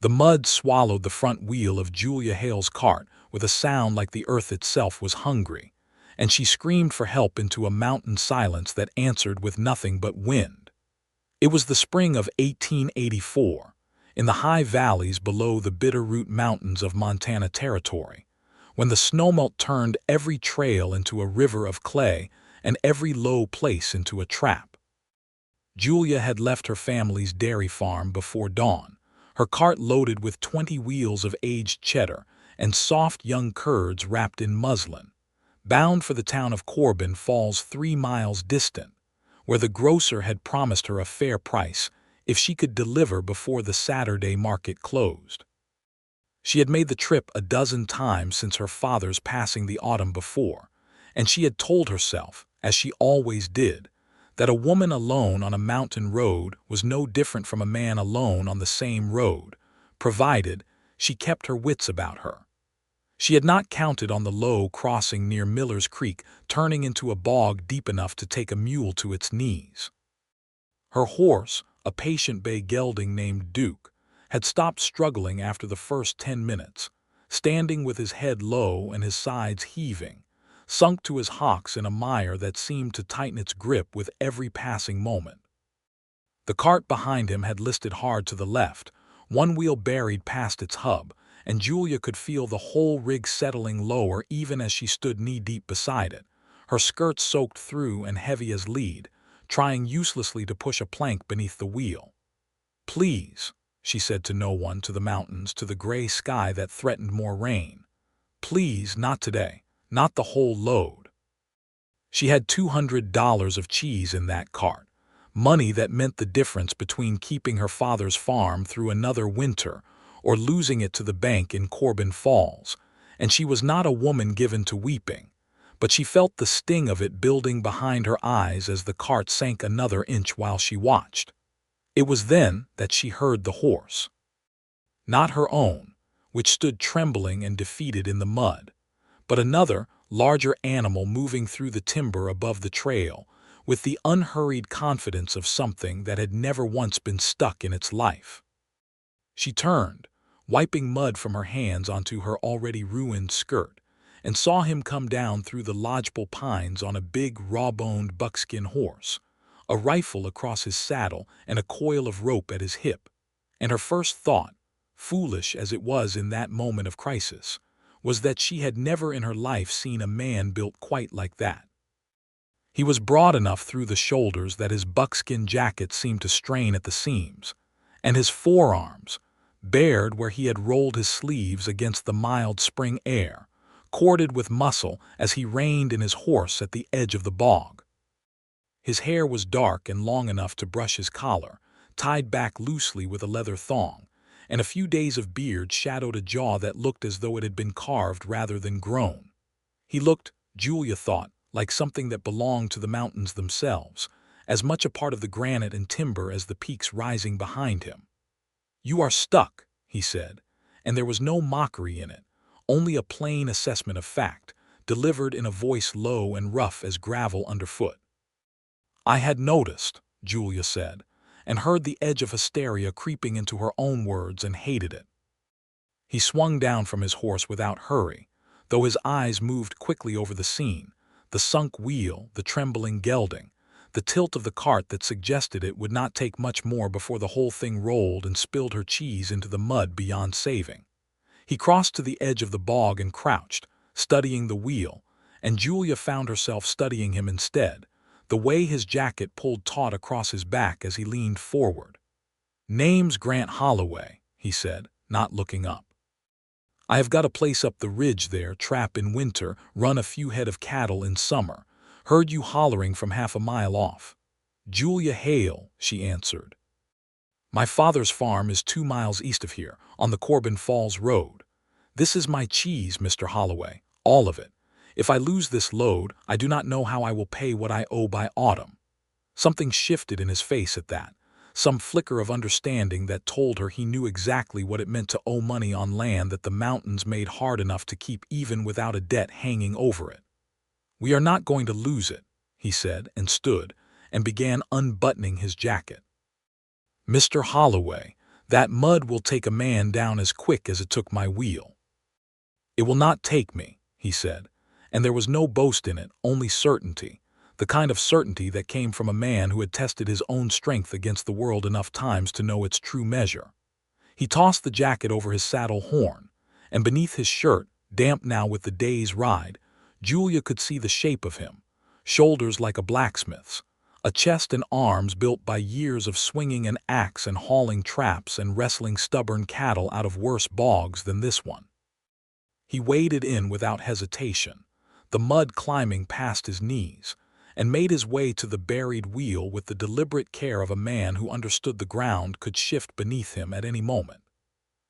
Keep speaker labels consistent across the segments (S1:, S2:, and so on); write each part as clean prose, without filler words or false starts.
S1: The mud swallowed the front wheel of Julia Hale's cart with a sound like the earth itself was hungry, and she screamed for help into a mountain silence that answered with nothing but wind. It was the spring of 1884, in the high valleys below the Bitterroot Mountains of Montana Territory, when the snowmelt turned every trail into a river of clay and every low place into a trap. Julia had left her family's dairy farm before dawn, her cart loaded with 20 wheels of aged cheddar and soft young curds wrapped in muslin, bound for the town of Corbin Falls 3 miles distant, where the grocer had promised her a fair price if she could deliver before the Saturday market closed. She had made the trip a dozen times since her father's passing the autumn before, and she had told herself, as she always did, that a woman alone on a mountain road was no different from a man alone on the same road, provided she kept her wits about her. She had not counted on the low crossing near Miller's Creek turning into a bog deep enough to take a mule to its knees. Her horse, a patient bay gelding named Duke, had stopped struggling after the first 10 minutes, standing with his head low and his sides heaving, sunk to his hocks in a mire that seemed to tighten its grip with every passing moment. The cart behind him had listed hard to the left, one wheel buried past its hub, and Julia could feel the whole rig settling lower even as she stood knee-deep beside it, her skirts soaked through and heavy as lead, trying uselessly to push a plank beneath the wheel. "Please," she said to no one, to the mountains, to the gray sky that threatened more rain. "Please, not today. Not the whole load." She had $200 of cheese in that cart, money that meant the difference between keeping her father's farm through another winter or losing it to the bank in Corbin Falls, and she was not a woman given to weeping, but she felt the sting of it building behind her eyes as the cart sank another inch while she watched. It was then that she heard the horse. Not her own, which stood trembling and defeated in the mud, but another, larger animal moving through the timber above the trail, with the unhurried confidence of something that had never once been stuck in its life. She turned, wiping mud from her hands onto her already ruined skirt, and saw him come down through the lodgepole pines on a big, raw-boned buckskin horse, a rifle across his saddle and a coil of rope at his hip. And her first thought, foolish as it was in that moment of crisis, was that she had never in her life seen a man built quite like that. He was broad enough through the shoulders that his buckskin jacket seemed to strain at the seams, and his forearms, bared where he had rolled his sleeves against the mild spring air, corded with muscle as he reined in his horse at the edge of the bog. His hair was dark and long enough to brush his collar, tied back loosely with a leather thong, and a few days of beard shadowed a jaw that looked as though it had been carved rather than grown. He looked, Julia thought, like something that belonged to the mountains themselves, as much a part of the granite and timber as the peaks rising behind him. "You are stuck," he said, and there was no mockery in it, only a plain assessment of fact, delivered in a voice low and rough as gravel underfoot. "I had noticed," Julia said, and heard the edge of hysteria creeping into her own words and hated it. He swung down from his horse without hurry, though his eyes moved quickly over the scene, the sunk wheel, the trembling gelding, the tilt of the cart that suggested it would not take much more before the whole thing rolled and spilled her cheese into the mud beyond saving. He crossed to the edge of the bog and crouched, studying the wheel, and Julia found herself studying him instead, the way his jacket pulled taut across his back as he leaned forward. "Name's Grant Holloway," he said, not looking up. "I have got a place up the ridge there, trap in winter, run a few head of cattle in summer. Heard you hollering from half a mile off." "Julia Hale," she answered. "My father's farm is 2 miles east of here, on the Corbin Falls Road. This is my cheese, Mr. Holloway, all of it. If I lose this load, I do not know how I will pay what I owe by autumn." Something shifted in his face at that, some flicker of understanding that told her he knew exactly what it meant to owe money on land that the mountains made hard enough to keep even without a debt hanging over it. "We are not going to lose it," he said, and stood, and began unbuttoning his jacket. "Mr. Holloway, That mud will take a man down as quick as it took my wheel." "It will not take me," he said, and there was no boast in it, only certainty, the kind of certainty that came from a man who had tested his own strength against the world enough times to know its true measure. He tossed the jacket over his saddle horn, and beneath his shirt, damp now with the day's ride, Julia could see the shape of him, shoulders like a blacksmith's, a chest and arms built by years of swinging an axe and hauling traps and wrestling stubborn cattle out of worse bogs than this one. He waded in without hesitation, the mud climbing past his knees, and made his way to the buried wheel with the deliberate care of a man who understood the ground could shift beneath him at any moment.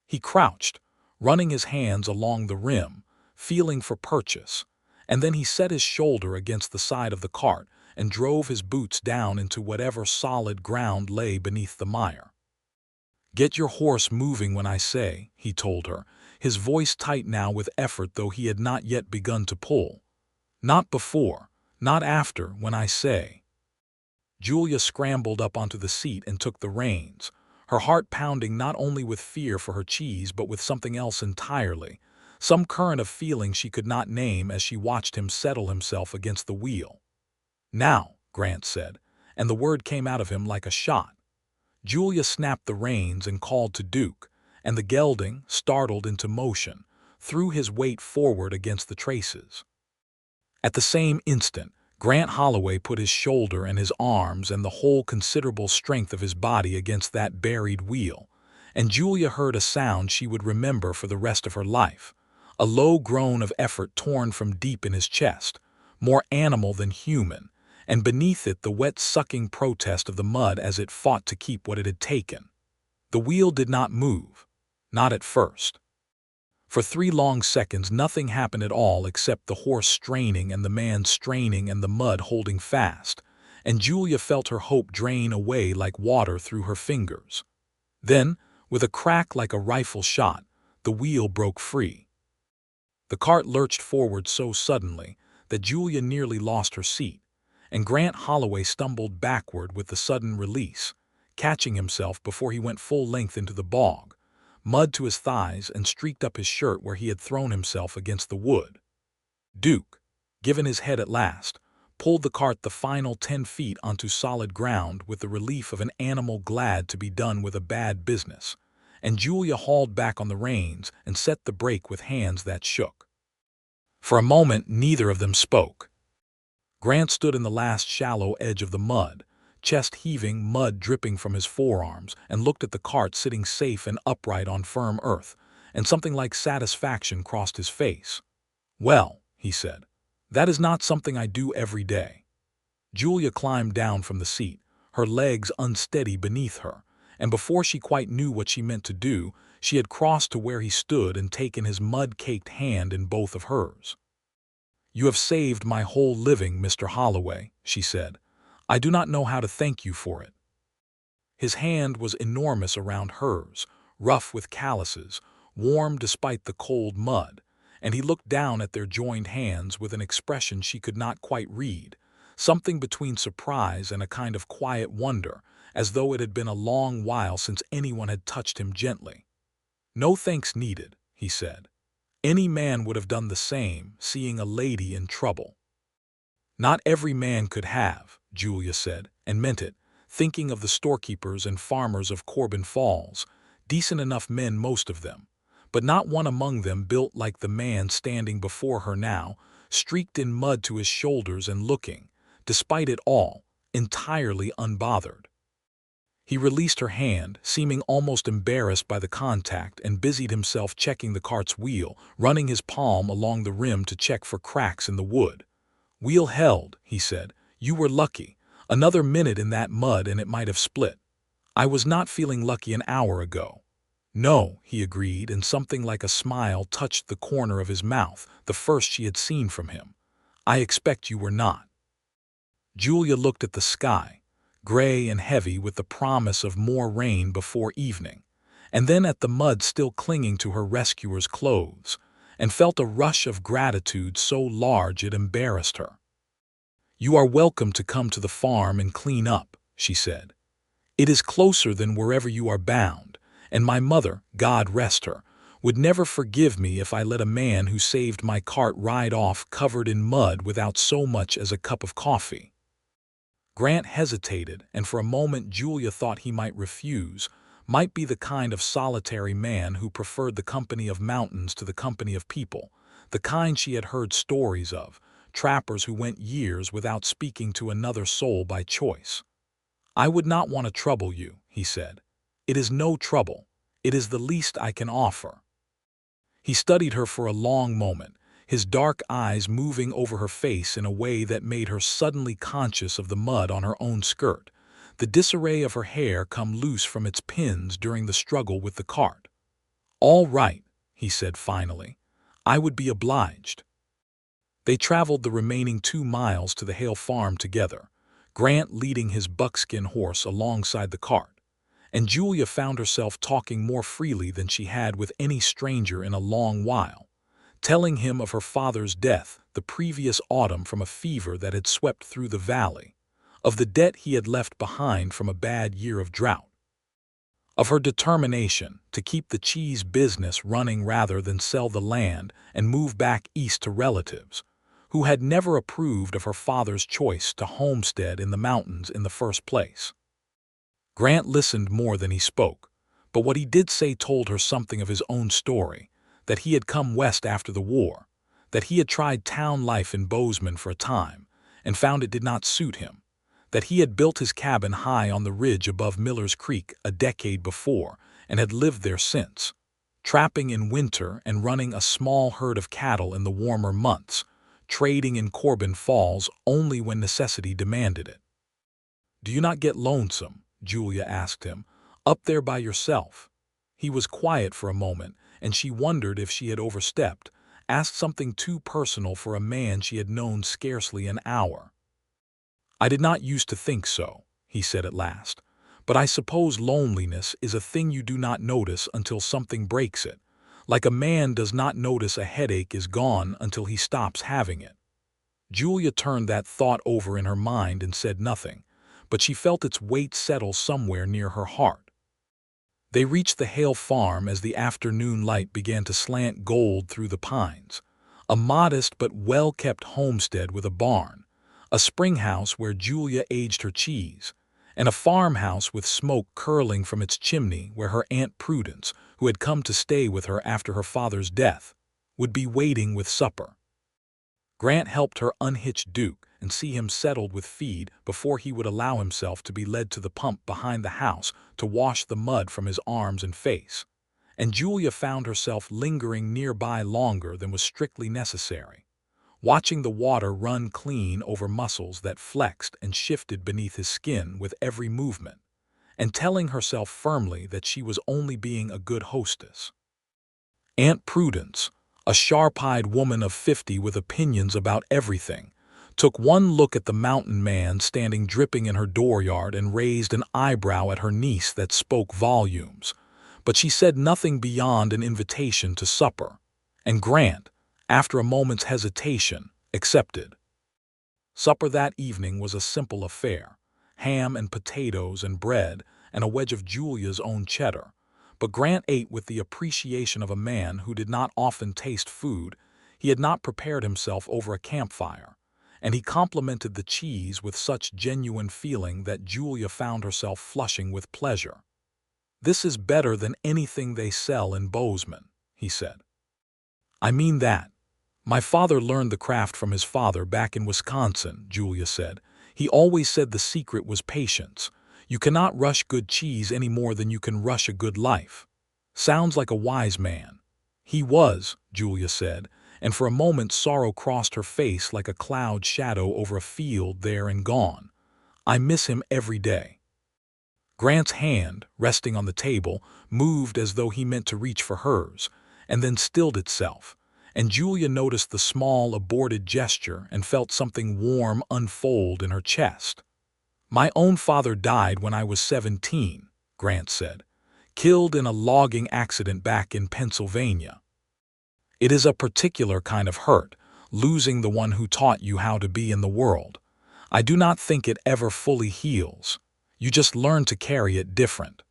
S1: He crouched, running his hands along the rim, feeling for purchase, and then he set his shoulder against the side of the cart and drove his boots down into whatever solid ground lay beneath the mire. "Get your horse moving when I say," he told her, his voice tight now with effort though he had not yet begun to pull. "Not before, not after, when I say." Julia scrambled up onto the seat and took the reins, her heart pounding not only with fear for her cheese but with something else entirely, some current of feeling she could not name as she watched him settle himself against the wheel. "Now," Grant said, and the word came out of him like a shot. Julia snapped the reins and called to Duke, and the gelding, startled into motion, threw his weight forward against the traces. At the same instant, Grant Holloway put his shoulder and his arms and the whole considerable strength of his body against that buried wheel, and Julia heard a sound she would remember for the rest of her life, a low groan of effort torn from deep in his chest, more animal than human, and beneath it the wet sucking protest of the mud as it fought to keep what it had taken. The wheel did not move, not at first. For 3 long seconds nothing happened at all except the horse straining and the man straining and the mud holding fast, and Julia felt her hope drain away like water through her fingers. Then, with a crack like a rifle shot, the wheel broke free. The cart lurched forward so suddenly that Julia nearly lost her seat, and Grant Holloway stumbled backward with the sudden release, catching himself before he went full length into the bog, mud to his thighs and streaked up his shirt where he had thrown himself against the wood. Duke, given his head at last, pulled the cart the final 10 feet onto solid ground with the relief of an animal glad to be done with a bad business, and Julia hauled back on the reins and set the brake with hands that shook. For a moment neither of them spoke. Grant stood in the last shallow edge of the mud, chest heaving, mud dripping from his forearms, and looked at the cart sitting safe and upright on firm earth, and something like satisfaction crossed his face. "Well," he said, "that is not something I do every day." Julia climbed down from the seat, her legs unsteady beneath her, and before she quite knew what she meant to do, she had crossed to where he stood and taken his mud-caked hand in both of hers. "You have saved my whole living, Mr. Holloway," she said. "I do not know how to thank you for it." His hand was enormous around hers, rough with calluses, warm despite the cold mud, and he looked down at their joined hands with an expression she could not quite read, something between surprise and a kind of quiet wonder, as though it had been a long while since anyone had touched him gently. "No thanks needed," he said. "Any man would have done the same, seeing a lady in trouble." "Not every man could have," Julia said, and meant it, thinking of the storekeepers and farmers of Corbin Falls, decent enough men most of them, but not one among them built like the man standing before her now, streaked in mud to his shoulders and looking, despite it all, entirely unbothered. He released her hand, seeming almost embarrassed by the contact, and busied himself checking the cart's wheel, running his palm along the rim to check for cracks in the wood. "Wheel held," he said. "You were lucky. Another minute in that mud and it might have split. I was not feeling lucky an hour ago." "No," he agreed, and something like a smile touched the corner of his mouth, the first she had seen from him. "I expect you were not." Julia looked at the sky, gray and heavy with the promise of more rain before evening, and then at the mud still clinging to her rescuer's clothes, and felt a rush of gratitude so large it embarrassed her. "You are welcome to come to the farm and clean up," she said. "It is closer than wherever you are bound, And my mother, God rest her, would never forgive me if I let a man who saved my cart ride off covered in mud without so much as a cup of coffee." Grant hesitated, and for a moment Julia thought he might refuse, might be the kind of solitary man who preferred the company of mountains to the company of people, the kind she had heard stories of, trappers who went years without speaking to another soul by choice. "I would not want to trouble you," he said. "It is no trouble. It is the least I can offer." He studied her for a long moment, his dark eyes moving over her face in a way that made her suddenly conscious of the mud on her own skirt, the disarray of her hair come loose from its pins during the struggle with the cart. "All right," he said finally. "I would be obliged." They traveled the remaining 2 miles to the Hale farm together, Grant leading his buckskin horse alongside the cart, and Julia found herself talking more freely than she had with any stranger in a long while, telling him of her father's death the previous autumn from a fever that had swept through the valley, of the debt he had left behind from a bad year of drought, of her determination to keep the cheese business running rather than sell the land and move back east to relatives, who had never approved of her father's choice to homestead in the mountains in the first place. Grant listened more than he spoke, but what he did say told her something of his own story, that he had come west after the war, that he had tried town life in Bozeman for a time and found it did not suit him, that he had built his cabin high on the ridge above Miller's Creek a decade before and had lived there since, trapping in winter and running a small herd of cattle in the warmer months, trading in Corbin Falls only when necessity demanded it. "Do you not get lonesome," Julia asked him, "up there by yourself?" He was quiet for a moment, and she wondered if she had overstepped, asked something too personal for a man she had known scarcely an hour. "I did not used to think so," he said at last, "but I suppose loneliness is a thing you do not notice until something breaks it, like a man does not notice a headache is gone until he stops having it." Julia turned that thought over in her mind and said nothing, but she felt its weight settle somewhere near her heart. They reached the Hale farm as the afternoon light began to slant gold through the pines, a modest but well-kept homestead with a barn, a spring house where Julia aged her cheese, and a farmhouse with smoke curling from its chimney where her Aunt Prudence, who had come to stay with her after her father's death, would be waiting with supper. Grant helped her unhitch Duke and see him settled with feed before he would allow himself to be led to the pump behind the house to wash the mud from his arms and face, and Julia found herself lingering nearby longer than was strictly necessary, watching the water run clean over muscles that flexed and shifted beneath his skin with every movement, and telling herself firmly that she was only being a good hostess. Aunt Prudence, a sharp-eyed woman of 50 with opinions about everything, took one look at the mountain man standing dripping in her dooryard and raised an eyebrow at her niece that spoke volumes, but she said nothing beyond an invitation to supper, and Grant, after a moment's hesitation, accepted. Supper that evening was a simple affair, ham and potatoes and bread and a wedge of Julia's own cheddar, but Grant ate with the appreciation of a man who did not often taste food. He had not prepared himself over a campfire, and he complimented the cheese with such genuine feeling that Julia found herself flushing with pleasure. "This is better than anything they sell in Bozeman," he said. "I mean that. My father learned the craft from his father back in Wisconsin," Julia said. "He always said the secret was patience. You cannot rush good cheese any more than you can rush a good life." "Sounds like a wise man." "He was," Julia said, and for a moment sorrow crossed her face like a cloud shadow over a field there and gone. "I miss him every day." Grant's hand, resting on the table, moved as though he meant to reach for hers, and then stilled itself, and Julia noticed the small, aborted gesture and felt something warm unfold in her chest. "My own father died when I was 17, Grant said, "killed in a logging accident back in Pennsylvania. It is a particular kind of hurt, losing the one who taught you how to be in the world. I do not think it ever fully heals. You just learn to carry it different."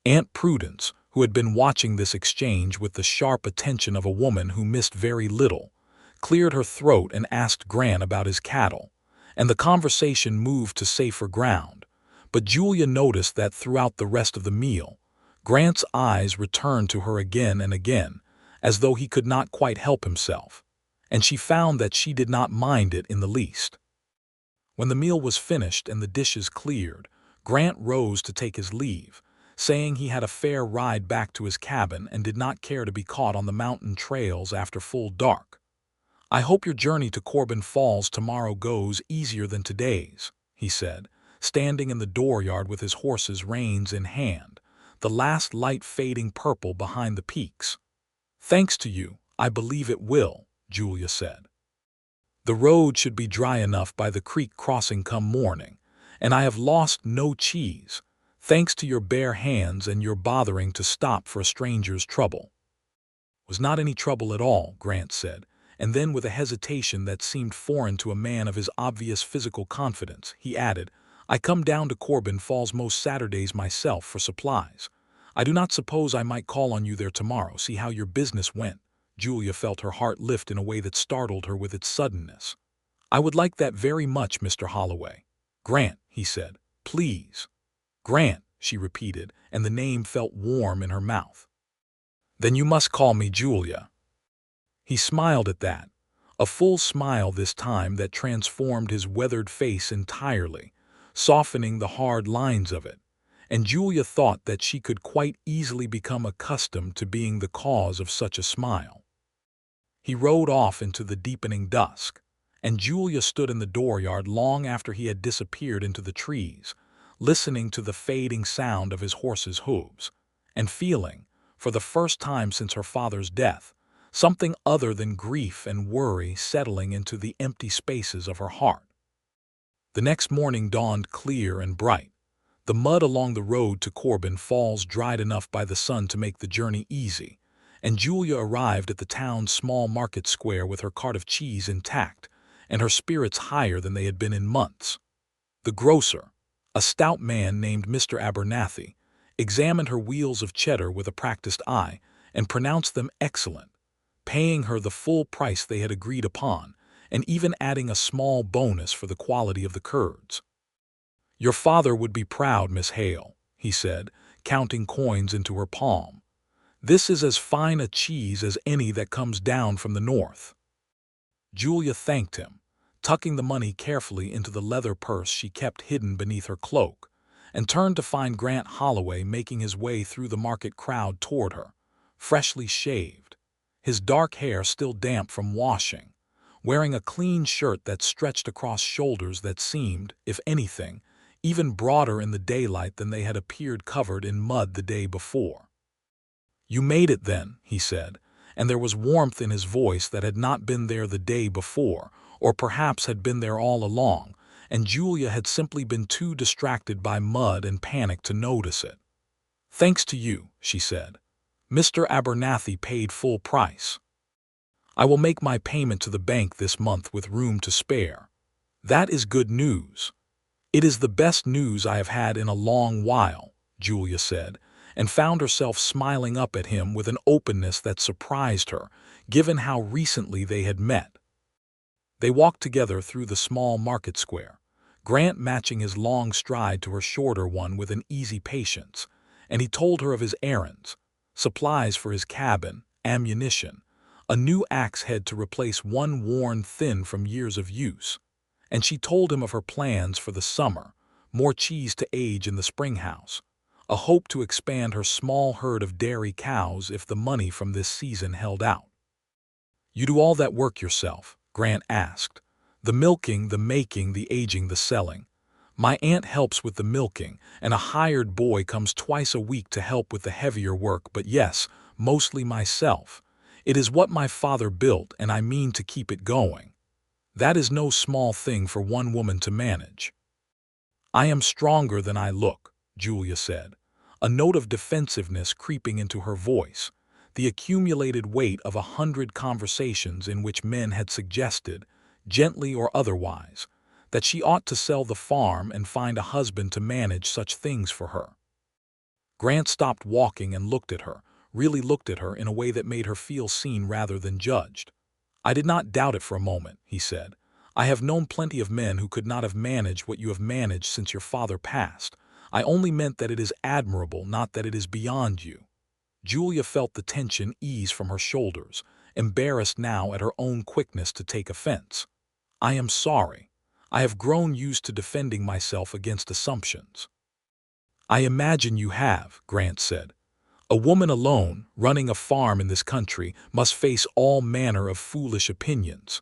S1: Aunt Prudence, who had been watching this exchange with the sharp attention of a woman who missed very little, cleared her throat and asked Grant about his cattle, and the conversation moved to safer ground. But Julia noticed that throughout the rest of the meal, Grant's eyes returned to her again and again, as though he could not quite help himself, and she found that she did not mind it in the least. When the meal was finished and the dishes cleared, Grant rose to take his leave, saying he had a fair ride back to his cabin and did not care to be caught on the mountain trails after full dark. "I hope your journey to Corbin Falls tomorrow goes easier than today's," he said, standing in the dooryard with his horse's reins in hand, the last light fading purple behind the peaks. "Thanks to you, I believe it will," Julia said. "The road should be dry enough by the creek crossing come morning, and I have lost no cheese, thanks to your bare hands and your bothering to stop for a stranger's trouble." "Was not any trouble at all," Grant said, and then with a hesitation that seemed foreign to a man of his obvious physical confidence, he added, "I come down to Corbin Falls most Saturdays myself for supplies. I do not suppose I might call on you there tomorrow, see how your business went." Julia felt her heart lift in a way that startled her with its suddenness. "I would like that very much, Mr. Holloway." "Grant," he said, "please." "Grant," she repeated, and the name felt warm in her mouth. "Then you must call me Julia." He smiled at that, a full smile this time that transformed his weathered face entirely, softening the hard lines of it, and Julia thought that she could quite easily become accustomed to being the cause of such a smile. He rode off into the deepening dusk, and Julia stood in the dooryard long after he had disappeared into the trees, listening to the fading sound of his horse's hooves, and feeling, for the first time since her father's death, something other than grief and worry settling into the empty spaces of her heart. The next morning dawned clear and bright. The mud along the road to Corbin Falls dried enough by the sun to make the journey easy, and Julia arrived at the town's small market square with her cart of cheese intact and her spirits higher than they had been in months. The grocer, a stout man named Mr. Abernathy, examined her wheels of cheddar with a practiced eye and pronounced them excellent, paying her the full price they had agreed upon, and even adding a small bonus for the quality of the curds. "Your father would be proud, Miss Hale," he said, counting coins into her palm. "This is as fine a cheese as any that comes down from the north." Julia thanked him, tucking the money carefully into the leather purse she kept hidden beneath her cloak, and turned to find Grant Holloway making his way through the market crowd toward her, freshly shaved, his dark hair still damp from washing, wearing a clean shirt that stretched across shoulders that seemed, if anything, even broader in the daylight than they had appeared covered in mud the day before. "You made it then," he said, and there was warmth in his voice that had not been there the day before, or perhaps had been there all along, and Julia had simply been too distracted by mud and panic to notice it. "Thanks to you," she said. "Mr. Abernathy paid full price. I will make my payment to the bank this month with room to spare." "That is good news." "It is the best news I have had in a long while," Julia said, and found herself smiling up at him with an openness that surprised her, given how recently they had met. They walked together through the small market square, Grant matching his long stride to her shorter one with an easy patience, and he told her of his errands, supplies for his cabin, ammunition, a new axe head to replace one worn thin from years of use, and she told him of her plans for the summer, more cheese to age in the spring house, a hope to expand her small herd of dairy cows if the money from this season held out. "You do all that work yourself?" Grant asked. "The milking, the making, the aging, the selling." "My aunt helps with the milking, and a hired boy comes twice a week to help with the heavier work, but yes, mostly myself. It is what my father built, and I mean to keep it going. That is no small thing for one woman to manage." "I am stronger than I look," Julia said, a note of defensiveness creeping into her voice, the accumulated weight of 100 conversations in which men had suggested, gently or otherwise, that she ought to sell the farm and find a husband to manage such things for her. Grant stopped walking and looked at her, really looked at her in a way that made her feel seen rather than judged. "I did not doubt it for a moment," he said. "I have known plenty of men who could not have managed what you have managed since your father passed. I only meant that it is admirable, not that it is beyond you." Julia felt the tension ease from her shoulders, embarrassed now at her own quickness to take offense. "I am sorry. I have grown used to defending myself against assumptions." "I imagine you have," Grant said. "A woman alone, running a farm in this country, must face all manner of foolish opinions."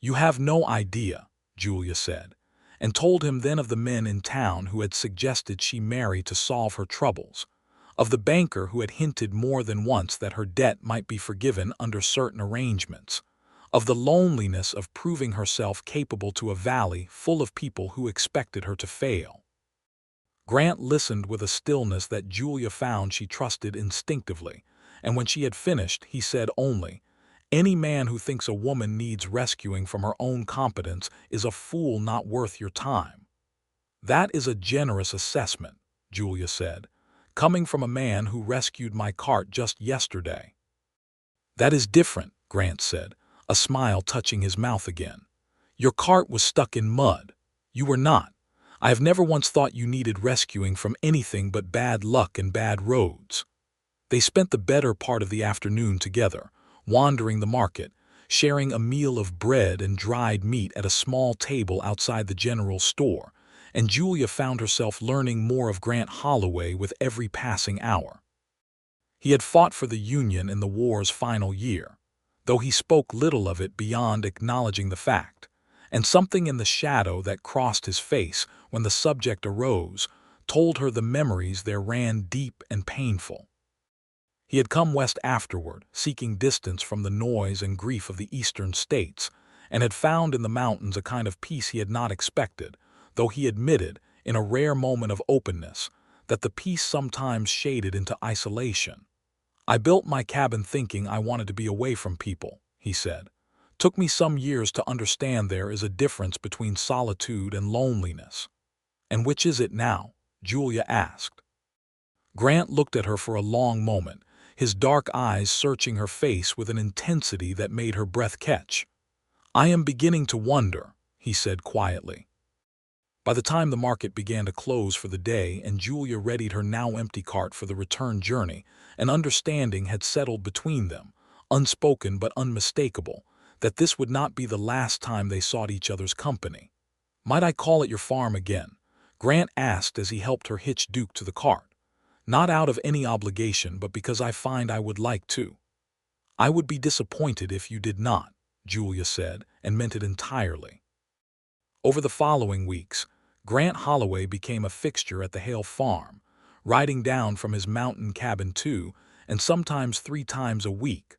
S1: "You have no idea," Julia said, and told him then of the men in town who had suggested she marry to solve her troubles, of the banker who had hinted more than once that her debt might be forgiven under certain arrangements, of the loneliness of proving herself capable to a valley full of people who expected her to fail. Grant listened with a stillness that Julia found she trusted instinctively, and when she had finished, he said only, "Any man who thinks a woman needs rescuing from her own competence is a fool not worth your time." "That is a generous assessment," Julia said, "coming from a man who rescued my cart just yesterday." "That is different," Grant said, a smile touching his mouth again. "Your cart was stuck in mud. You were not. I have never once thought you needed rescuing from anything but bad luck and bad roads." They spent the better part of the afternoon together, wandering the market, sharing a meal of bread and dried meat at a small table outside the general store, and Julia found herself learning more of Grant Holloway with every passing hour. He had fought for the Union in the war's final year, though he spoke little of it beyond acknowledging the fact, and something in the shadow that crossed his face when the subject arose told her the memories there ran deep and painful. He had come west afterward, seeking distance from the noise and grief of the eastern states, and had found in the mountains a kind of peace he had not expected, though he admitted, in a rare moment of openness, that the peace sometimes shaded into isolation. "I built my cabin thinking I wanted to be away from people," he said. "Took me some years to understand there is a difference between solitude and loneliness." "And which is it now?" Julia asked. Grant looked at her for a long moment, his dark eyes searching her face with an intensity that made her breath catch. "I am beginning to wonder," he said quietly. By the time the market began to close for the day and Julia readied her now empty cart for the return journey, an understanding had settled between them, unspoken but unmistakable, that this would not be the last time they sought each other's company. "Might I call at your farm again?" Grant asked as he helped her hitch Duke to the cart. "Not out of any obligation, but because I find I would like to." "I would be disappointed if you did not," Julia said, and meant it entirely. Over the following weeks, Grant Holloway became a fixture at the Hale farm, riding down from his mountain cabin 2 and sometimes 3 times a week,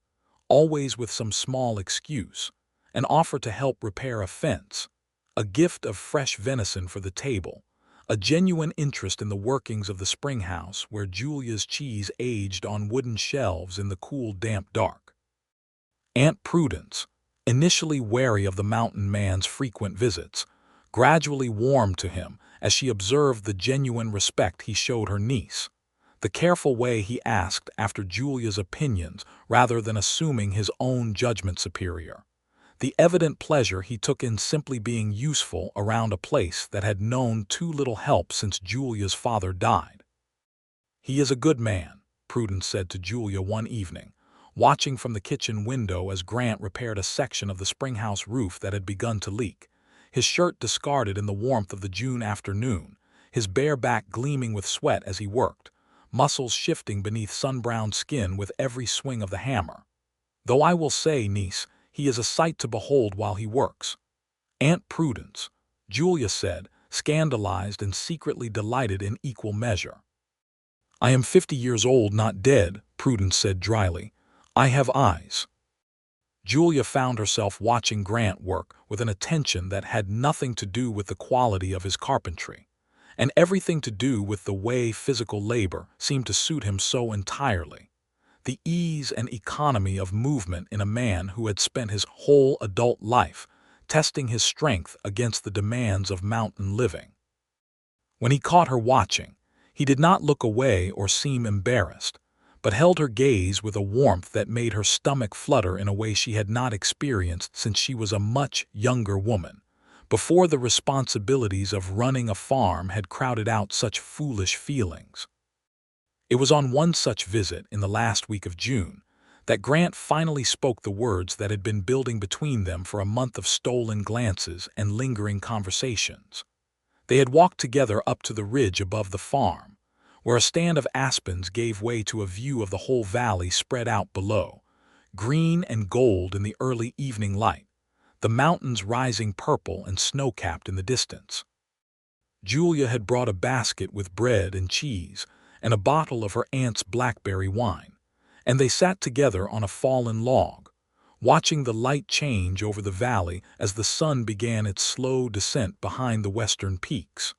S1: always with some small excuse, an offer to help repair a fence, a gift of fresh venison for the table, a genuine interest in the workings of the spring house where Julia's cheese aged on wooden shelves in the cool, damp dark. Aunt Prudence, initially wary of the mountain man's frequent visits, gradually warmed to him as she observed the genuine respect he showed her niece, the careful way he asked after Julia's opinions rather than assuming his own judgment superior, the evident pleasure he took in simply being useful around a place that had known too little help since Julia's father died. "He is a good man," Prudence said to Julia one evening, watching from the kitchen window as Grant repaired a section of the springhouse roof that had begun to leak, his shirt discarded in the warmth of the June afternoon, his bare back gleaming with sweat as he worked, muscles shifting beneath sun-browned skin with every swing of the hammer. "Though I will say, niece, he is a sight to behold while he works." "Aunt Prudence," Julia said, scandalized and secretly delighted in equal measure. "I am 50 years old, not dead," Prudence said dryly. "I have eyes." Julia found herself watching Grant work with an attention that had nothing to do with the quality of his carpentry, and everything to do with the way physical labor seemed to suit him so entirely. The ease and economy of movement in a man who had spent his whole adult life testing his strength against the demands of mountain living. When he caught her watching, He did not look away or seem embarrassed, but held her gaze with a warmth that made her stomach flutter in a way she had not experienced since she was a much younger woman, before the responsibilities of running a farm had crowded out such foolish feelings. It was on one such visit in the last week of June that Grant finally spoke the words that had been building between them for a month of stolen glances and lingering conversations. They had walked together up to the ridge above the farm, where a stand of aspens gave way to a view of the whole valley spread out below, green and gold in the early evening light, the mountains rising purple and snow-capped in the distance. Julia had brought a basket with bread and cheese and a bottle of her aunt's blackberry wine, and they sat together on a fallen log, watching the light change over the valley as the sun began its slow descent behind the western peaks.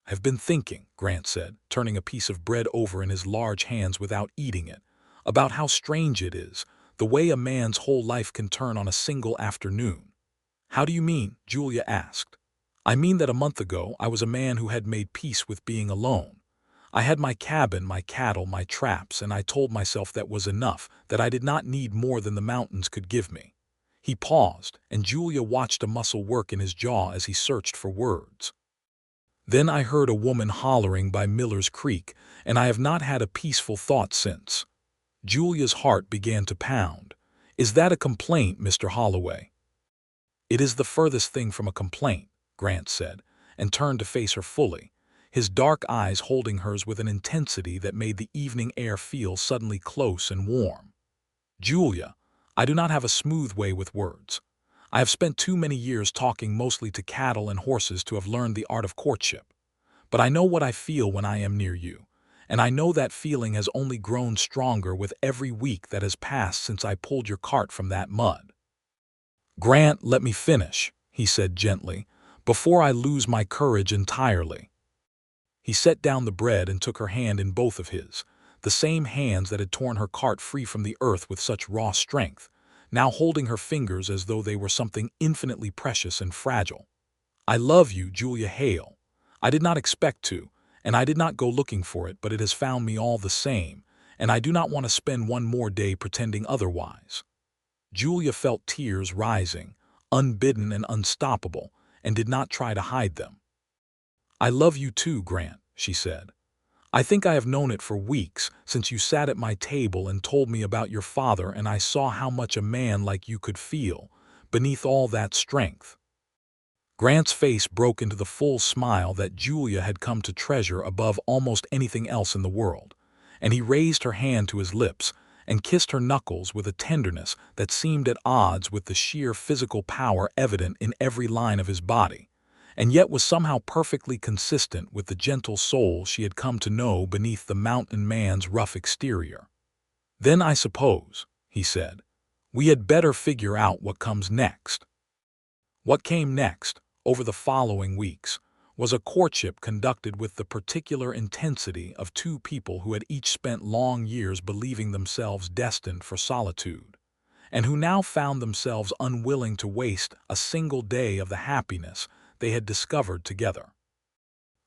S1: "I've been thinking," Grant said, turning a piece of bread over in his large hands without eating it, "about how strange it is, the way a man's whole life can turn on a single afternoon." "How do you mean?" Julia asked. "I mean that a month ago I was a man who had made peace with being alone. I had my cabin, my cattle, my traps, and I told myself that was enough, that I did not need more than the mountains could give me." He paused, and Julia watched a muscle work in his jaw as he searched for words. "Then I heard a woman hollering by Miller's Creek, and I have not had a peaceful thought since." Julia's heart began to pound. "Is that a complaint, Mr. Holloway?" "It is the furthest thing from a complaint," Grant said, and turned to face her fully, his dark eyes holding hers with an intensity that made the evening air feel suddenly close and warm. "Julia, I do not have a smooth way with words. I have spent too many years talking mostly to cattle and horses to have learned the art of courtship. But I know what I feel when I am near you, and I know that feeling has only grown stronger with every week that has passed since I pulled your cart from that mud." "Grant, let me finish," he said gently, "before I lose my courage entirely." He set down the bread and took her hand in both of his, the same hands that had torn her cart free from the earth with such raw strength, now holding her fingers as though they were something infinitely precious and fragile. "I love you, Julia Hale. I did not expect to, and I did not go looking for it, but it has found me all the same, and I do not want to spend one more day pretending otherwise." Julia felt tears rising, unbidden and unstoppable, and did not try to hide them. "I love you too, Grant," she said. "I think I have known it for weeks, since you sat at my table and told me about your father, and I saw how much a man like you could feel, beneath all that strength." Grant's face broke into the full smile that Julia had come to treasure above almost anything else in the world, and he raised her hand to his lips and kissed her knuckles with a tenderness that seemed at odds with the sheer physical power evident in every line of his body, and yet was somehow perfectly consistent with the gentle soul she had come to know beneath the mountain man's rough exterior. "Then I suppose," he said, "we had better figure out what comes next." What came next, over the following weeks, was a courtship conducted with the particular intensity of two people who had each spent long years believing themselves destined for solitude, and who now found themselves unwilling to waste a single day of the happiness they had discovered together.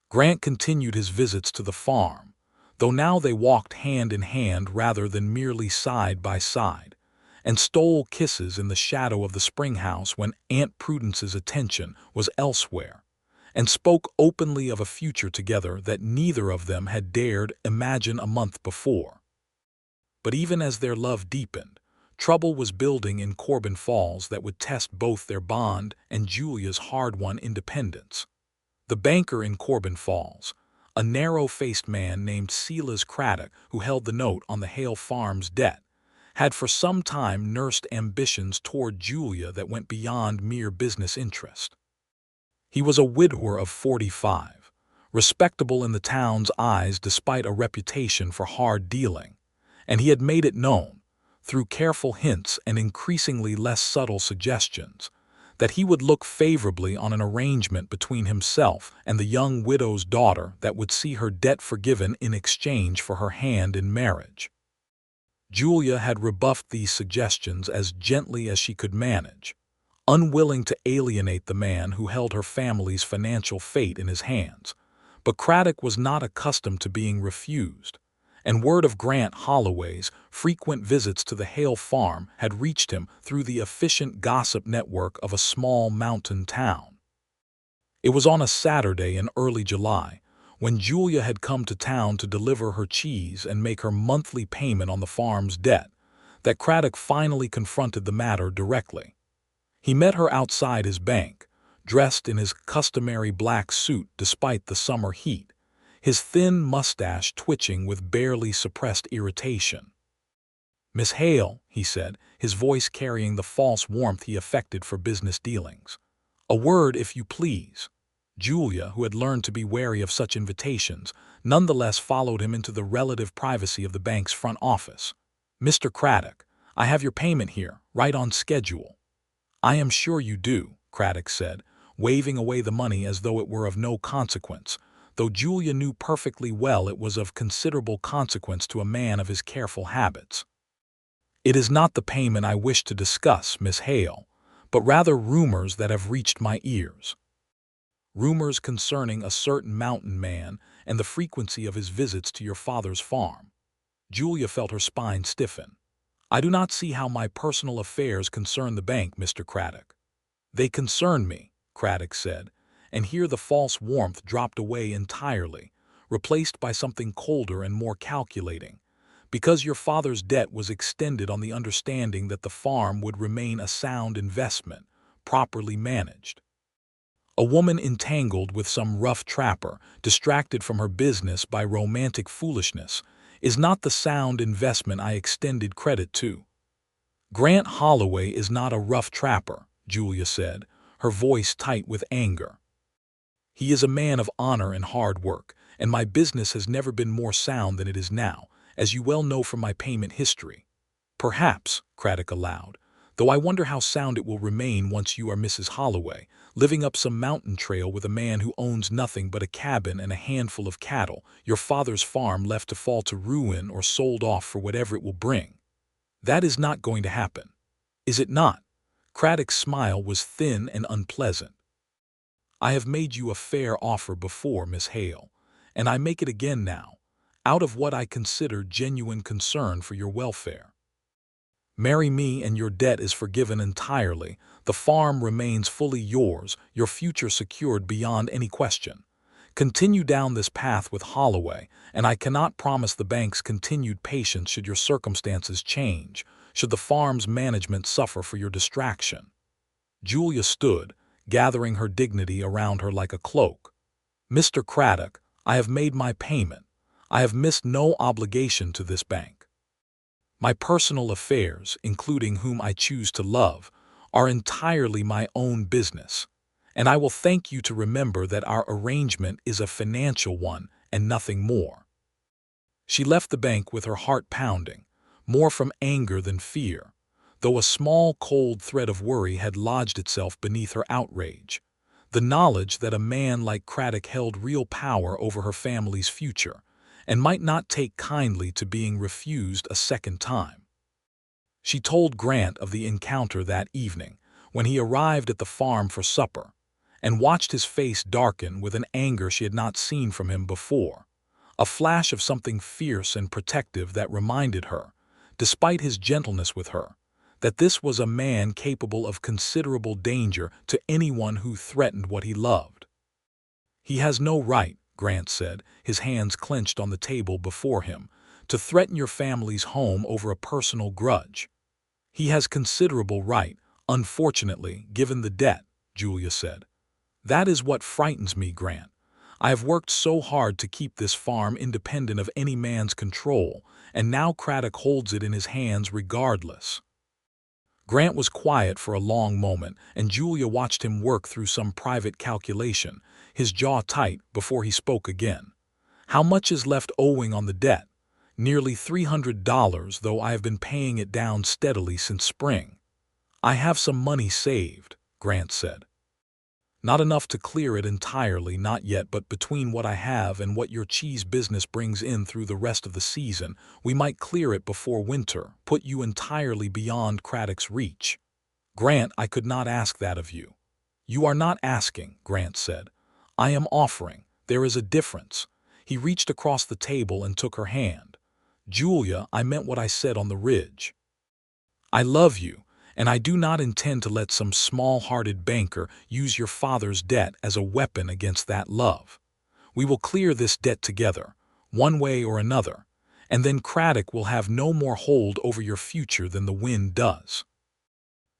S1: Grant continued his visits to the farm, though now they walked hand in hand rather than merely side by side, and stole kisses in the shadow of the springhouse when Aunt Prudence's attention was elsewhere, and spoke openly of a future together that neither of them had dared imagine a month before. But even as their love deepened, trouble was building in Corbin Falls that would test both their bond and Julia's hard-won independence. The banker in Corbin Falls, a narrow-faced man named Silas Craddock who held the note on the Hale farm's debt, had for some time nursed ambitions toward Julia that went beyond mere business interest. He was a widower of 45, respectable in the town's eyes despite a reputation for hard dealing, and he had made it known, through careful hints and increasingly less subtle suggestions, that he would look favorably on an arrangement between himself and the young widow's daughter that would see her debt forgiven in exchange for her hand in marriage. Julia had rebuffed these suggestions as gently as she could manage, unwilling to alienate the man who held her family's financial fate in his hands, But Craddock was not accustomed to being refused, and word of Grant Holloway's frequent visits to the Hale farm had reached him through the efficient gossip network of a small mountain town. It was on a Saturday in early July, when Julia had come to town to deliver her cheese and make her monthly payment on the farm's debt, that Craddock finally confronted the matter directly. He met her outside his bank, dressed in his customary black suit despite the summer heat, his thin mustache twitching with barely suppressed irritation. "Miss Hale," he said, his voice carrying the false warmth he affected for business dealings. "A word, if you please." Julia, who had learned to be wary of such invitations, nonetheless followed him into the relative privacy of the bank's front office. "Mr. Craddock, I have your payment here, right on schedule." "I am sure you do," Craddock said, waving away the money as though it were of no consequence, though Julia knew perfectly well it was of considerable consequence to a man of his careful habits. "It is not the payment I wish to discuss, Miss Hale, but rather rumors that have reached my ears. Rumors concerning a certain mountain man and the frequency of his visits to your father's farm." Julia felt her spine stiffen. "I do not see how my personal affairs concern the bank, Mr. Craddock." "They concern me," Craddock said, and here the false warmth dropped away entirely, replaced by something colder and more calculating, "because your father's debt was extended on the understanding that the farm would remain a sound investment, properly managed. A woman entangled with some rough trapper, distracted from her business by romantic foolishness, is not the sound investment I extended credit to." "Grant Holloway is not a rough trapper," Julia said, her voice tight with anger. "He is a man of honor and hard work, and my business has never been more sound than it is now, as you well know from my payment history." "Perhaps," Craddock allowed, "though I wonder how sound it will remain once you are Mrs. Holloway, living up some mountain trail with a man who owns nothing but a cabin and a handful of cattle, your father's farm left to fall to ruin or sold off for whatever it will bring. That is not going to happen. Is it not?" Craddock's smile was thin and unpleasant. "I have made you a fair offer before, Miss Hale, and I make it again now, out of what I consider genuine concern for your welfare. Marry me and your debt is forgiven entirely, the farm remains fully yours, your future secured beyond any question. Continue down this path with Holloway, and I cannot promise the bank's continued patience should your circumstances change, should the farm's management suffer for your distraction." Julia stood, gathering her dignity around her like a cloak. "Mr. Craddock, I have made my payment. I have missed no obligation to this bank. My personal affairs, including whom I choose to love, are entirely my own business, and I will thank you to remember that our arrangement is a financial one and nothing more." She left the bank with her heart pounding, more from anger than fear, though a small cold thread of worry had lodged itself beneath her outrage. The knowledge that a man like Craddock held real power over her family's future, and might not take kindly to being refused a second time. She told Grant of the encounter that evening, when he arrived at the farm for supper, and watched his face darken with an anger she had not seen from him before, a flash of something fierce and protective that reminded her, despite his gentleness with her, that this was a man capable of considerable danger to anyone who threatened what he loved. "He has no right," Grant said, his hands clenched on the table before him, "to threaten your family's home over a personal grudge." "He has considerable right, unfortunately, given the debt," Julia said. "That is what frightens me, Grant. I have worked so hard to keep this farm independent of any man's control, and now Craddock holds it in his hands regardless." Grant was quiet for a long moment, and Julia watched him work through some private calculation, his jaw tight, before he spoke again. "How much is left owing on the debt?" "Nearly $300, though I have been paying it down steadily since spring." "I have some money saved," Grant said. "Not enough to clear it entirely, not yet, but between what I have and what your cheese business brings in through the rest of the season, we might clear it before winter, put you entirely beyond Craddock's reach." "Grant, I could not ask that of you." "You are not asking," Grant said. "I am offering. There is a difference." He reached across the table and took her hand. "Julia, I meant what I said on the ridge. I love you, and I do not intend to let some small-hearted banker use your father's debt as a weapon against that love. We will clear this debt together, one way or another, and then Craddock will have no more hold over your future than the wind does."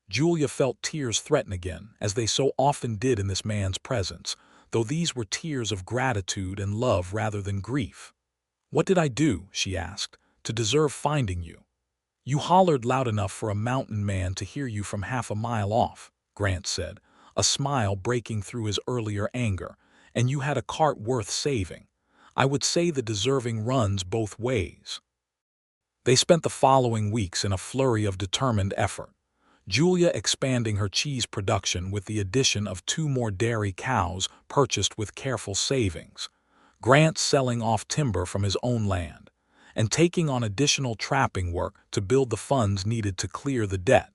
S1: Julia felt tears threaten again, as they so often did in this man's presence, though these were tears of gratitude and love rather than grief. "What did I do," she asked, "to deserve finding you?" "You hollered loud enough for a mountain man to hear you from half a mile off," Grant said, a smile breaking through his earlier anger, "and you had a cart worth saving. I would say the deserving runs both ways." They spent the following weeks in a flurry of determined effort. Julia expanding her cheese production with the addition of 2 more dairy cows purchased with careful savings, Grant selling off timber from his own land, and taking on additional trapping work to build the funds needed to clear the debt,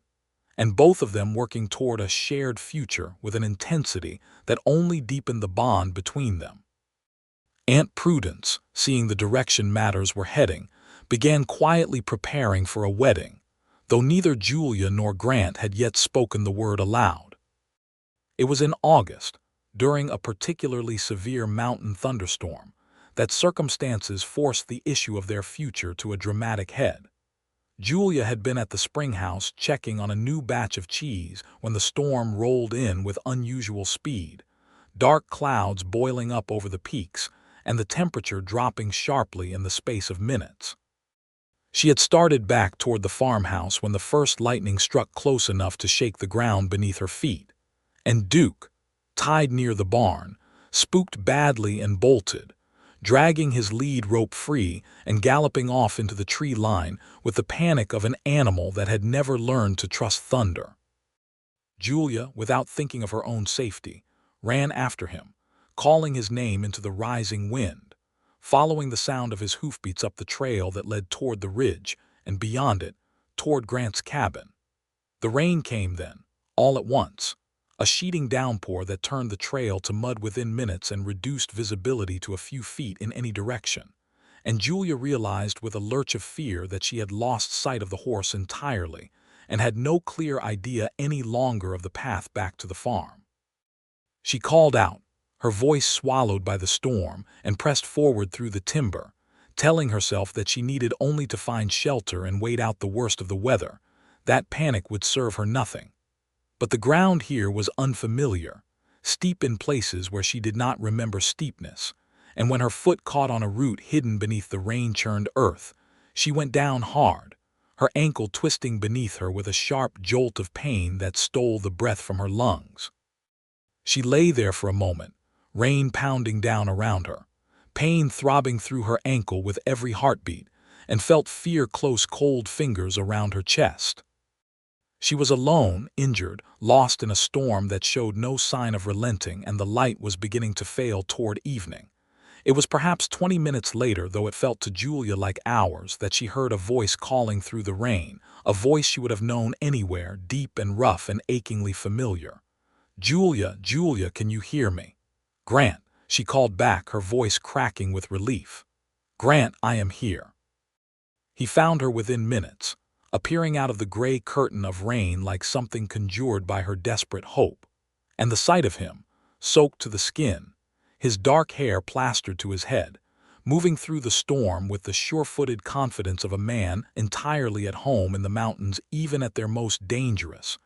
S1: and both of them working toward a shared future with an intensity that only deepened the bond between them. Aunt Prudence, seeing the direction matters were heading, began quietly preparing for a wedding, though neither Julia nor Grant had yet spoken the word aloud. It was in August, during a particularly severe mountain thunderstorm, that circumstances forced the issue of their future to a dramatic head. Julia had been at the springhouse checking on a new batch of cheese when the storm rolled in with unusual speed, dark clouds boiling up over the peaks and the temperature dropping sharply in the space of minutes. She had started back toward the farmhouse when the first lightning struck close enough to shake the ground beneath her feet, and Duke, tied near the barn, spooked badly and bolted, dragging his lead rope free and galloping off into the tree line with the panic of an animal that had never learned to trust thunder. Julia, without thinking of her own safety, ran after him, calling his name into the rising wind, following the sound of his hoofbeats up the trail that led toward the ridge and beyond it, toward Grant's cabin. The rain came then, all at once, a sheeting downpour that turned the trail to mud within minutes and reduced visibility to a few feet in any direction, and Julia realized with a lurch of fear that she had lost sight of the horse entirely and had no clear idea any longer of the path back to the farm. She called out, her voice swallowed by the storm, and pressed forward through the timber, telling herself that she needed only to find shelter and wait out the worst of the weather. That panic would serve her nothing. But the ground here was unfamiliar, steep in places where she did not remember steepness, and when her foot caught on a root hidden beneath the rain-churned earth, she went down hard, her ankle twisting beneath her with a sharp jolt of pain that stole the breath from her lungs. She lay there for a moment, rain pounding down around her, pain throbbing through her ankle with every heartbeat, and felt fear close cold fingers around her chest. She was alone, injured, lost in a storm that showed no sign of relenting, and the light was beginning to fail toward evening. It was perhaps 20 minutes later, though it felt to Julia like hours, that she heard a voice calling through the rain, a voice she would have known anywhere, deep and rough and achingly familiar. "Julia, Julia, can you hear me?" "Grant," she called back, her voice cracking with relief. "Grant, I am here." He found her within minutes, appearing out of the gray curtain of rain like something conjured by her desperate hope, and the sight of him, soaked to the skin, his dark hair plastered to his head, moving through the storm with the sure-footed confidence of a man entirely at home in the mountains even at their most dangerous,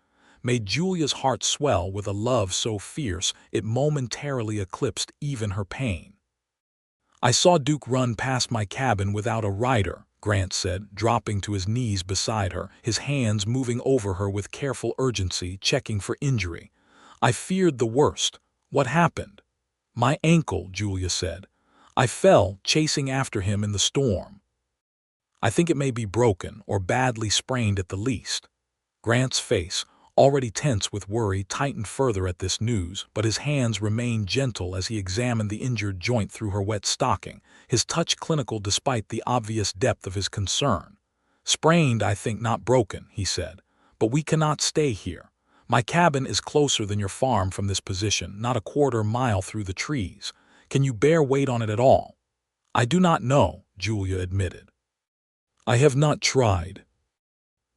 S1: made Julia's heart swell with a love so fierce it momentarily eclipsed even her pain. "I saw Duke run past my cabin without a rider," Grant said, dropping to his knees beside her, his hands moving over her with careful urgency, checking for injury. "I feared the worst. What happened?" "My ankle," Julia said. "I fell, chasing after him in the storm. I think it may be broken, or badly sprained at the least." Grant's face, already tense with worry, tightened further at this news, but his hands remained gentle as he examined the injured joint through her wet stocking, his touch clinical despite the obvious depth of his concern. "Sprained, I think, not broken," he said. "But we cannot stay here. My cabin is closer than your farm from this position, not a quarter mile through the trees. Can you bear weight on it at all?" "I do not know," Julia admitted. "I have not tried."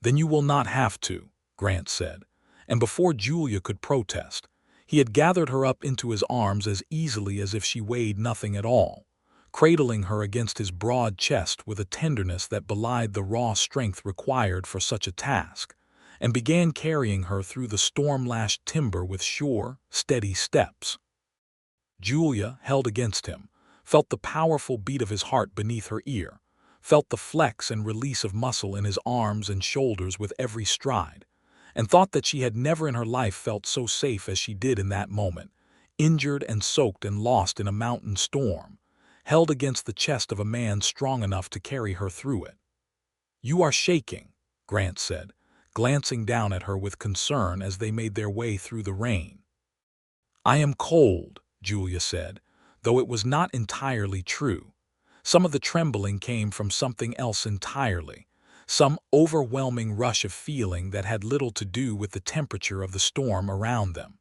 S1: "Then you will not have to," Grant said, and before Julia could protest, he had gathered her up into his arms as easily as if she weighed nothing at all, cradling her against his broad chest with a tenderness that belied the raw strength required for such a task, and began carrying her through the storm-lashed timber with sure, steady steps. Julia, held against him, felt the powerful beat of his heart beneath her ear, felt the flex and release of muscle in his arms and shoulders with every stride, and thought that she had never in her life felt so safe as she did in that moment, injured and soaked and lost in a mountain storm, held against the chest of a man strong enough to carry her through it. "You are shaking," Grant said, glancing down at her with concern as they made their way through the rain. "I am cold," Julia said, though it was not entirely true. Some of the trembling came from something else entirely, some overwhelming rush of feeling that had little to do with the temperature of the storm around them.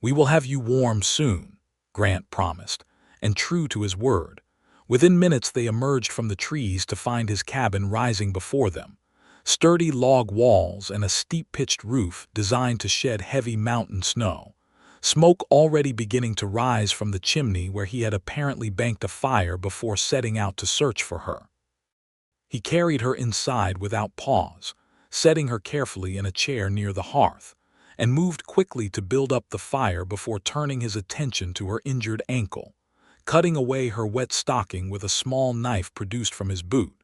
S1: "We will have you warm soon," Grant promised, and true to his word, within minutes they emerged from the trees to find his cabin rising before them, sturdy log walls and a steep-pitched roof designed to shed heavy mountain snow, smoke already beginning to rise from the chimney where he had apparently banked a fire before setting out to search for her. He carried her inside without pause, setting her carefully in a chair near the hearth, and moved quickly to build up the fire before turning his attention to her injured ankle, cutting away her wet stocking with a small knife produced from his boot,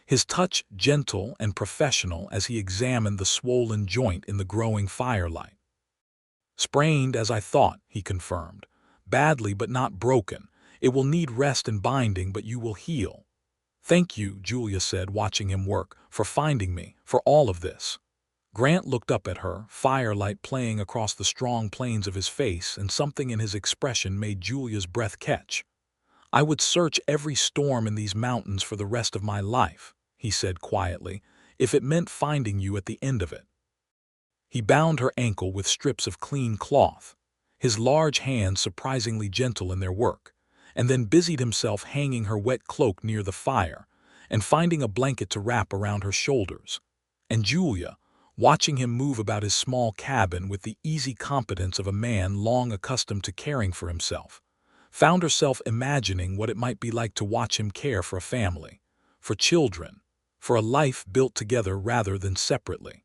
S1: his touch gentle and professional as he examined the swollen joint in the growing firelight. "Sprained as I thought," he confirmed. "Badly but not broken. It will need rest and binding, but you will heal." "Thank you," Julia said, watching him work, "for finding me, for all of this." Grant looked up at her, firelight playing across the strong planes of his face, and something in his expression made Julia's breath catch. "I would search every storm in these mountains for the rest of my life," he said quietly, "if it meant finding you at the end of it." He bound her ankle with strips of clean cloth, his large hands surprisingly gentle in their work, and then busied himself hanging her wet cloak near the fire and finding a blanket to wrap around her shoulders. And Julia, watching him move about his small cabin with the easy competence of a man long accustomed to caring for himself, found herself imagining what it might be like to watch him care for a family, for children, for a life built together rather than separately.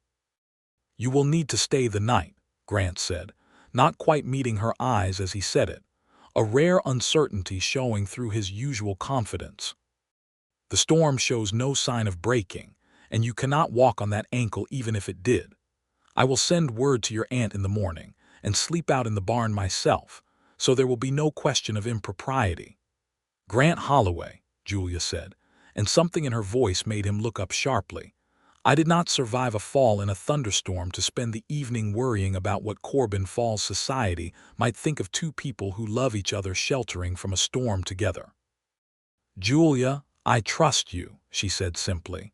S1: "You will need to stay the night," Grant said, not quite meeting her eyes as he said it, a rare uncertainty showing through his usual confidence. "The storm shows no sign of breaking, and you cannot walk on that ankle even if it did. I will send word to your aunt in the morning and sleep out in the barn myself, so there will be no question of impropriety." "Grant Holloway," Julia said, and something in her voice made him look up sharply. "I did not survive a fall in a thunderstorm to spend the evening worrying about what Corbin Falls society might think of two people who love each other sheltering from a storm together." "Julia, I trust you," she said simply.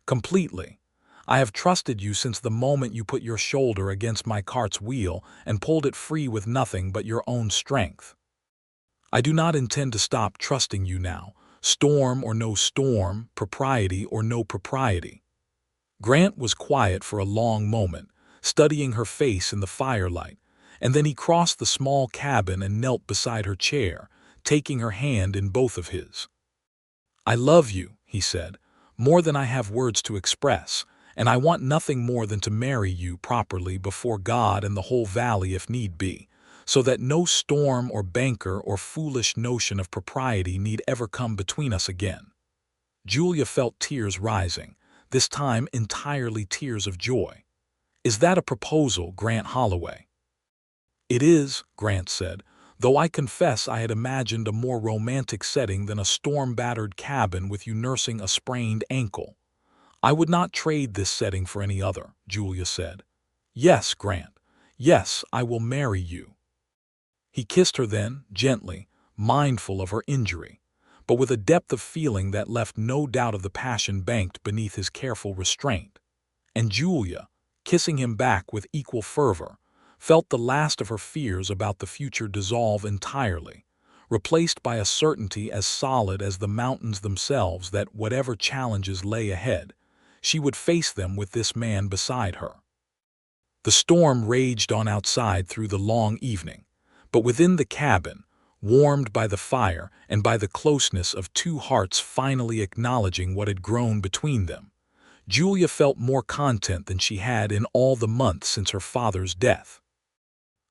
S1: "Completely. I have trusted you since the moment you put your shoulder against my cart's wheel and pulled it free with nothing but your own strength. I do not intend to stop trusting you now, storm or no storm, propriety or no propriety." Grant was quiet for a long moment, studying her face in the firelight, and then he crossed the small cabin and knelt beside her chair, taking her hand in both of his. "I love you," he said, "more than I have words to express, and I want nothing more than to marry you properly before God and the whole valley if need be, so that no storm or banker or foolish notion of propriety need ever come between us again." Julia felt tears rising, this time entirely tears of joy. "Is that a proposal, Grant Holloway?" "It is," Grant said, "though I confess I had imagined a more romantic setting than a storm-battered cabin with you nursing a sprained ankle." "I would not trade this setting for any other," Julia said. "Yes, Grant. Yes, I will marry you." He kissed her then, gently, mindful of her injury, but with a depth of feeling that left no doubt of the passion banked beneath his careful restraint. And Julia, kissing him back with equal fervor, felt the last of her fears about the future dissolve entirely, replaced by a certainty as solid as the mountains themselves that whatever challenges lay ahead, she would face them with this man beside her. The storm raged on outside through the long evening, but within the cabin, warmed by the fire and by the closeness of two hearts finally acknowledging what had grown between them, Julia felt more content than she had in all the months since her father's death.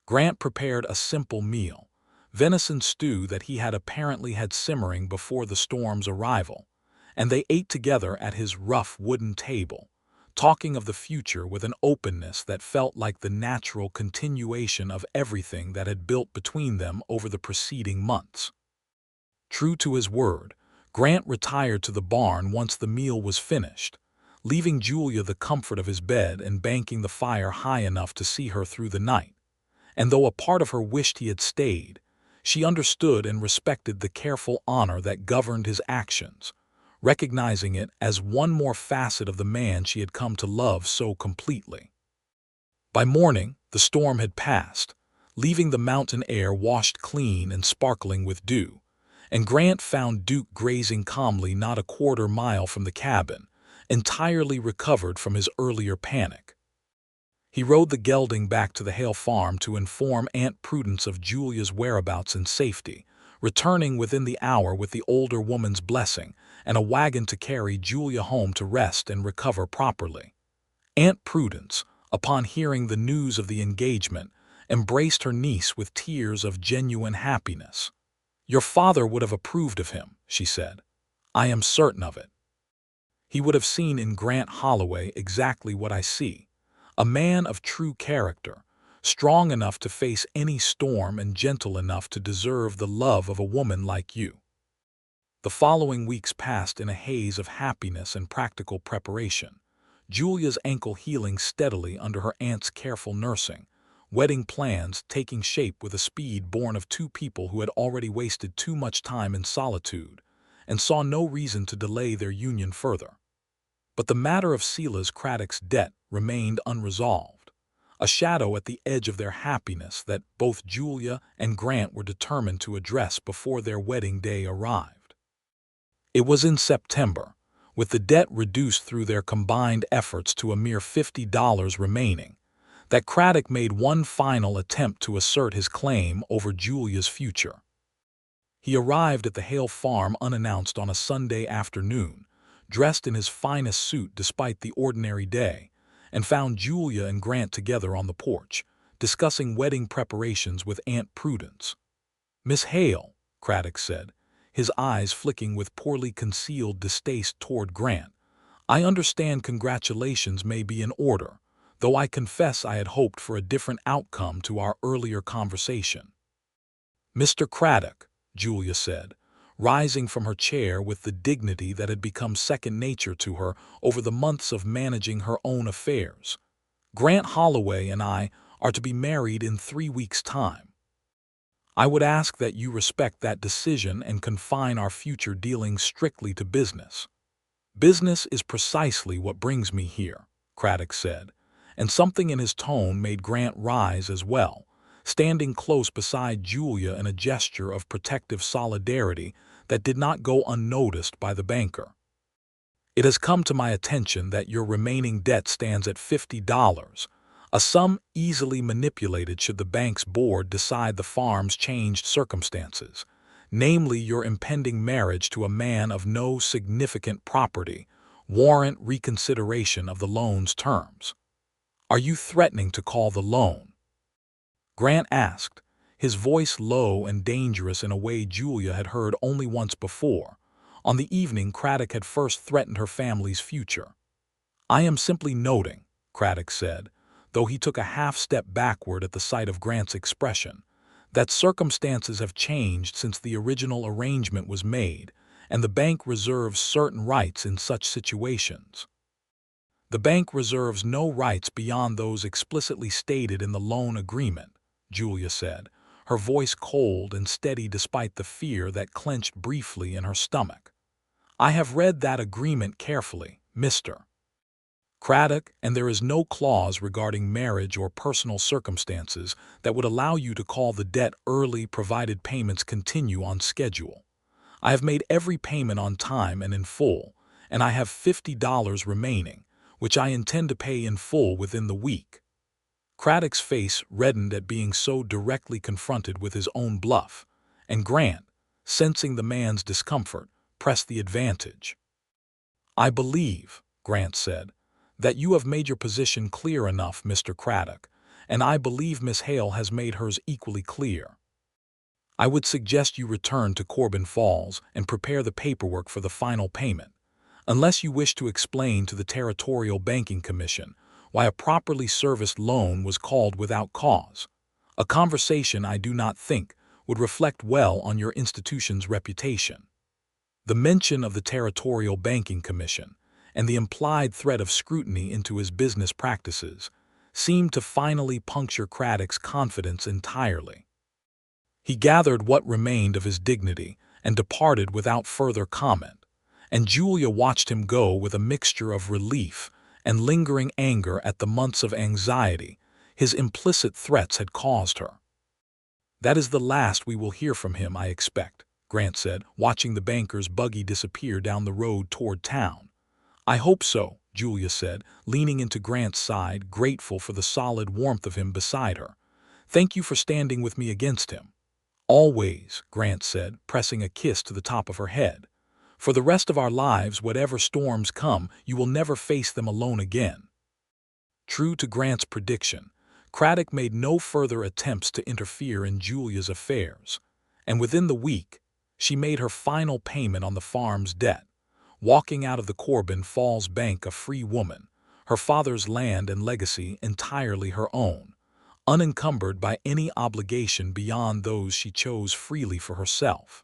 S1: Grant prepared a simple meal, venison stew that he had apparently had simmering before the storm's arrival, and they ate together at his rough wooden table, talking of the future with an openness that felt like the natural continuation of everything that had built between them over the preceding months. True to his word, Grant retired to the barn once the meal was finished, leaving Julia the comfort of his bed and banking the fire high enough to see her through the night. And though a part of her wished he had stayed, she understood and respected the careful honor that governed his actions, recognizing it as one more facet of the man she had come to love so completely. By morning, the storm had passed, leaving the mountain air washed clean and sparkling with dew, and Grant found Duke grazing calmly not a quarter-mile from the cabin, entirely recovered from his earlier panic. He rode the gelding back to the Hale farm to inform Aunt Prudence of Julia's whereabouts and safety, returning within the hour with the older woman's blessing and a wagon to carry Julia home to rest and recover properly. Aunt Prudence, upon hearing the news of the engagement, embraced her niece with tears of genuine happiness. "Your father would have approved of him," she said. "I am certain of it. He would have seen in Grant Holloway exactly what I see, a man of true character, strong enough to face any storm and gentle enough to deserve the love of a woman like you." The following weeks passed in a haze of happiness and practical preparation, Julia's ankle healing steadily under her aunt's careful nursing, wedding plans taking shape with a speed born of two people who had already wasted too much time in solitude and saw no reason to delay their union further. But the matter of Silas Craddock's debt remained unresolved, a shadow at the edge of their happiness that both Julia and Grant were determined to address before their wedding day arrived. It was in September, with the debt reduced through their combined efforts to a mere $50 remaining, that Craddock made one final attempt to assert his claim over Julia's future. He arrived at the Hale farm unannounced on a Sunday afternoon, dressed in his finest suit despite the ordinary day, and found Julia and Grant together on the porch, discussing wedding preparations with Aunt Prudence. "Miss Hale," Craddock said, his eyes flicking with poorly concealed distaste toward Grant, "I understand congratulations may be in order, though I confess I had hoped for a different outcome to our earlier conversation." "Mr. Craddock," Julia said, rising from her chair with the dignity that had become second nature to her over the months of managing her own affairs, "Grant Holloway and I are to be married in 3 weeks' time. I would ask that you respect that decision and confine our future dealings strictly to business." "Business is precisely what brings me here," Craddock said, and something in his tone made Grant rise as well, standing close beside Julia in a gesture of protective solidarity that did not go unnoticed by the banker. "It has come to my attention that your remaining debt stands at $50, a sum easily manipulated should the bank's board decide the farm's changed circumstances, namely your impending marriage to a man of no significant property, warrant reconsideration of the loan's terms. Are you threatening to call the loan?" Grant asked, his voice low and dangerous in a way Julia had heard only once before, on the evening Craddock had first threatened her family's future. "I am simply noting," Craddock said, though he took a half-step backward at the sight of Grant's expression, "that circumstances have changed since the original arrangement was made, and the bank reserves certain rights in such situations." "The bank reserves no rights beyond those explicitly stated in the loan agreement," Julia said, her voice cold and steady despite the fear that clenched briefly in her stomach. "I have read that agreement carefully, Mr. Craddock, and there is no clause regarding marriage or personal circumstances that would allow you to call the debt early provided payments continue on schedule. I have made every payment on time and in full, and I have $50 remaining, which I intend to pay in full within the week. Craddock's face reddened at being so directly confronted with his own bluff, and Grant, sensing the man's discomfort, pressed the advantage. "I believe," Grant said, "that you have made your position clear enough, Mr. Craddock, and I believe Miss Hale has made hers equally clear. I would suggest you return to Corbin Falls and prepare the paperwork for the final payment, unless you wish to explain to the Territorial Banking Commission why a properly serviced loan was called without cause, a conversation I do not think would reflect well on your institution's reputation." The mention of the Territorial Banking Commission and the implied threat of scrutiny into his business practices seemed to finally puncture Craddock's confidence entirely. He gathered what remained of his dignity and departed without further comment, and Julia watched him go with a mixture of relief and lingering anger at the months of anxiety his implicit threats had caused her. "That is the last we will hear from him, I expect," Grant said, watching the banker's buggy disappear down the road toward town. "I hope so," Julia said, leaning into Grant's side, grateful for the solid warmth of him beside her. "Thank you for standing with me against him." "Always," Grant said, pressing a kiss to the top of her head. "For the rest of our lives, whatever storms come, you will never face them alone again." True to Grant's prediction, Craddock made no further attempts to interfere in Julia's affairs, and within the week, she made her final payment on the farm's debt, walking out of the Corbin Falls Bank a free woman, her father's land and legacy entirely her own, unencumbered by any obligation beyond those she chose freely for herself.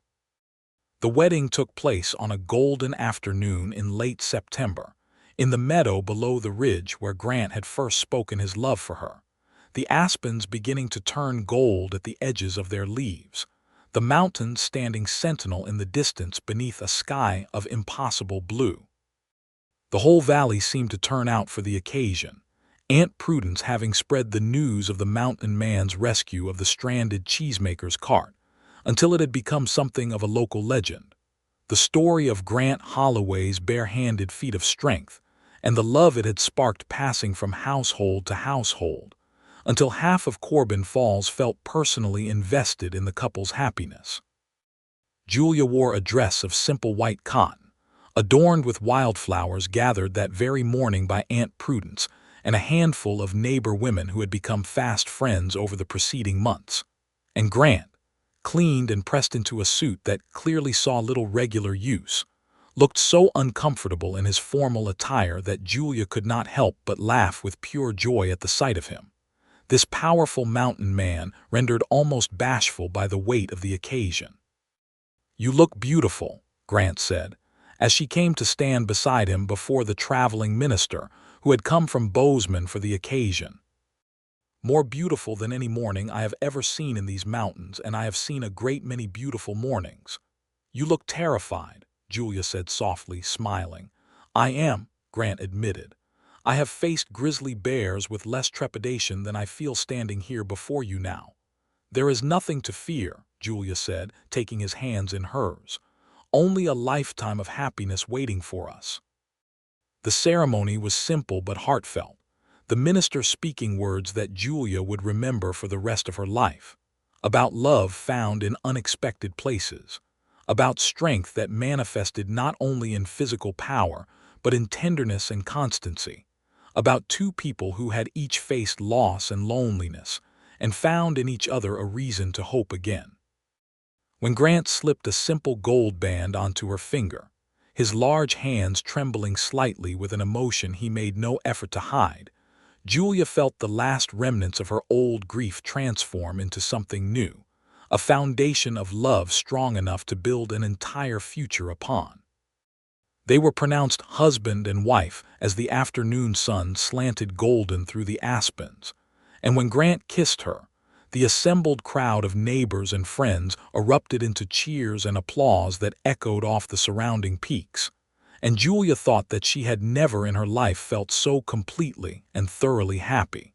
S1: The wedding took place on a golden afternoon in late September, in the meadow below the ridge where Grant had first spoken his love for her, the aspens beginning to turn gold at the edges of their leaves, the mountains standing sentinel in the distance beneath a sky of impossible blue. The whole valley seemed to turn out for the occasion, Aunt Prudence having spread the news of the mountain man's rescue of the stranded cheesemaker's cart, until it had become something of a local legend. The story of Grant Holloway's bare-handed feat of strength, and the love it had sparked passing from household to household, until half of Corbin Falls felt personally invested in the couple's happiness. Julia wore a dress of simple white cotton, adorned with wildflowers gathered that very morning by Aunt Prudence and a handful of neighbor women who had become fast friends over the preceding months. And Grant, cleaned and pressed into a suit that clearly saw little regular use, looked so uncomfortable in his formal attire that Julia could not help but laugh with pure joy at the sight of him. This powerful mountain man rendered almost bashful by the weight of the occasion. "You look beautiful," Grant said, as she came to stand beside him before the traveling minister who had come from Bozeman for the occasion. "More beautiful than any morning I have ever seen in these mountains, and I have seen a great many beautiful mornings." "You look terrified," Julia said softly, smiling. "I am," Grant admitted. "I have faced grizzly bears with less trepidation than I feel standing here before you now." "There is nothing to fear," Julia said, taking his hands in hers. "Only a lifetime of happiness waiting for us." The ceremony was simple but heartfelt, the minister speaking words that Julia would remember for the rest of her life, about love found in unexpected places, about strength that manifested not only in physical power but in tenderness and constancy, about two people who had each faced loss and loneliness and found in each other a reason to hope again. When Grant slipped a simple gold band onto her finger, his large hands trembling slightly with an emotion he made no effort to hide, Julia felt the last remnants of her old grief transform into something new, a foundation of love strong enough to build an entire future upon. They were pronounced husband and wife as the afternoon sun slanted golden through the aspens, and when Grant kissed her, the assembled crowd of neighbors and friends erupted into cheers and applause that echoed off the surrounding peaks, and Julia thought that she had never in her life felt so completely and thoroughly happy.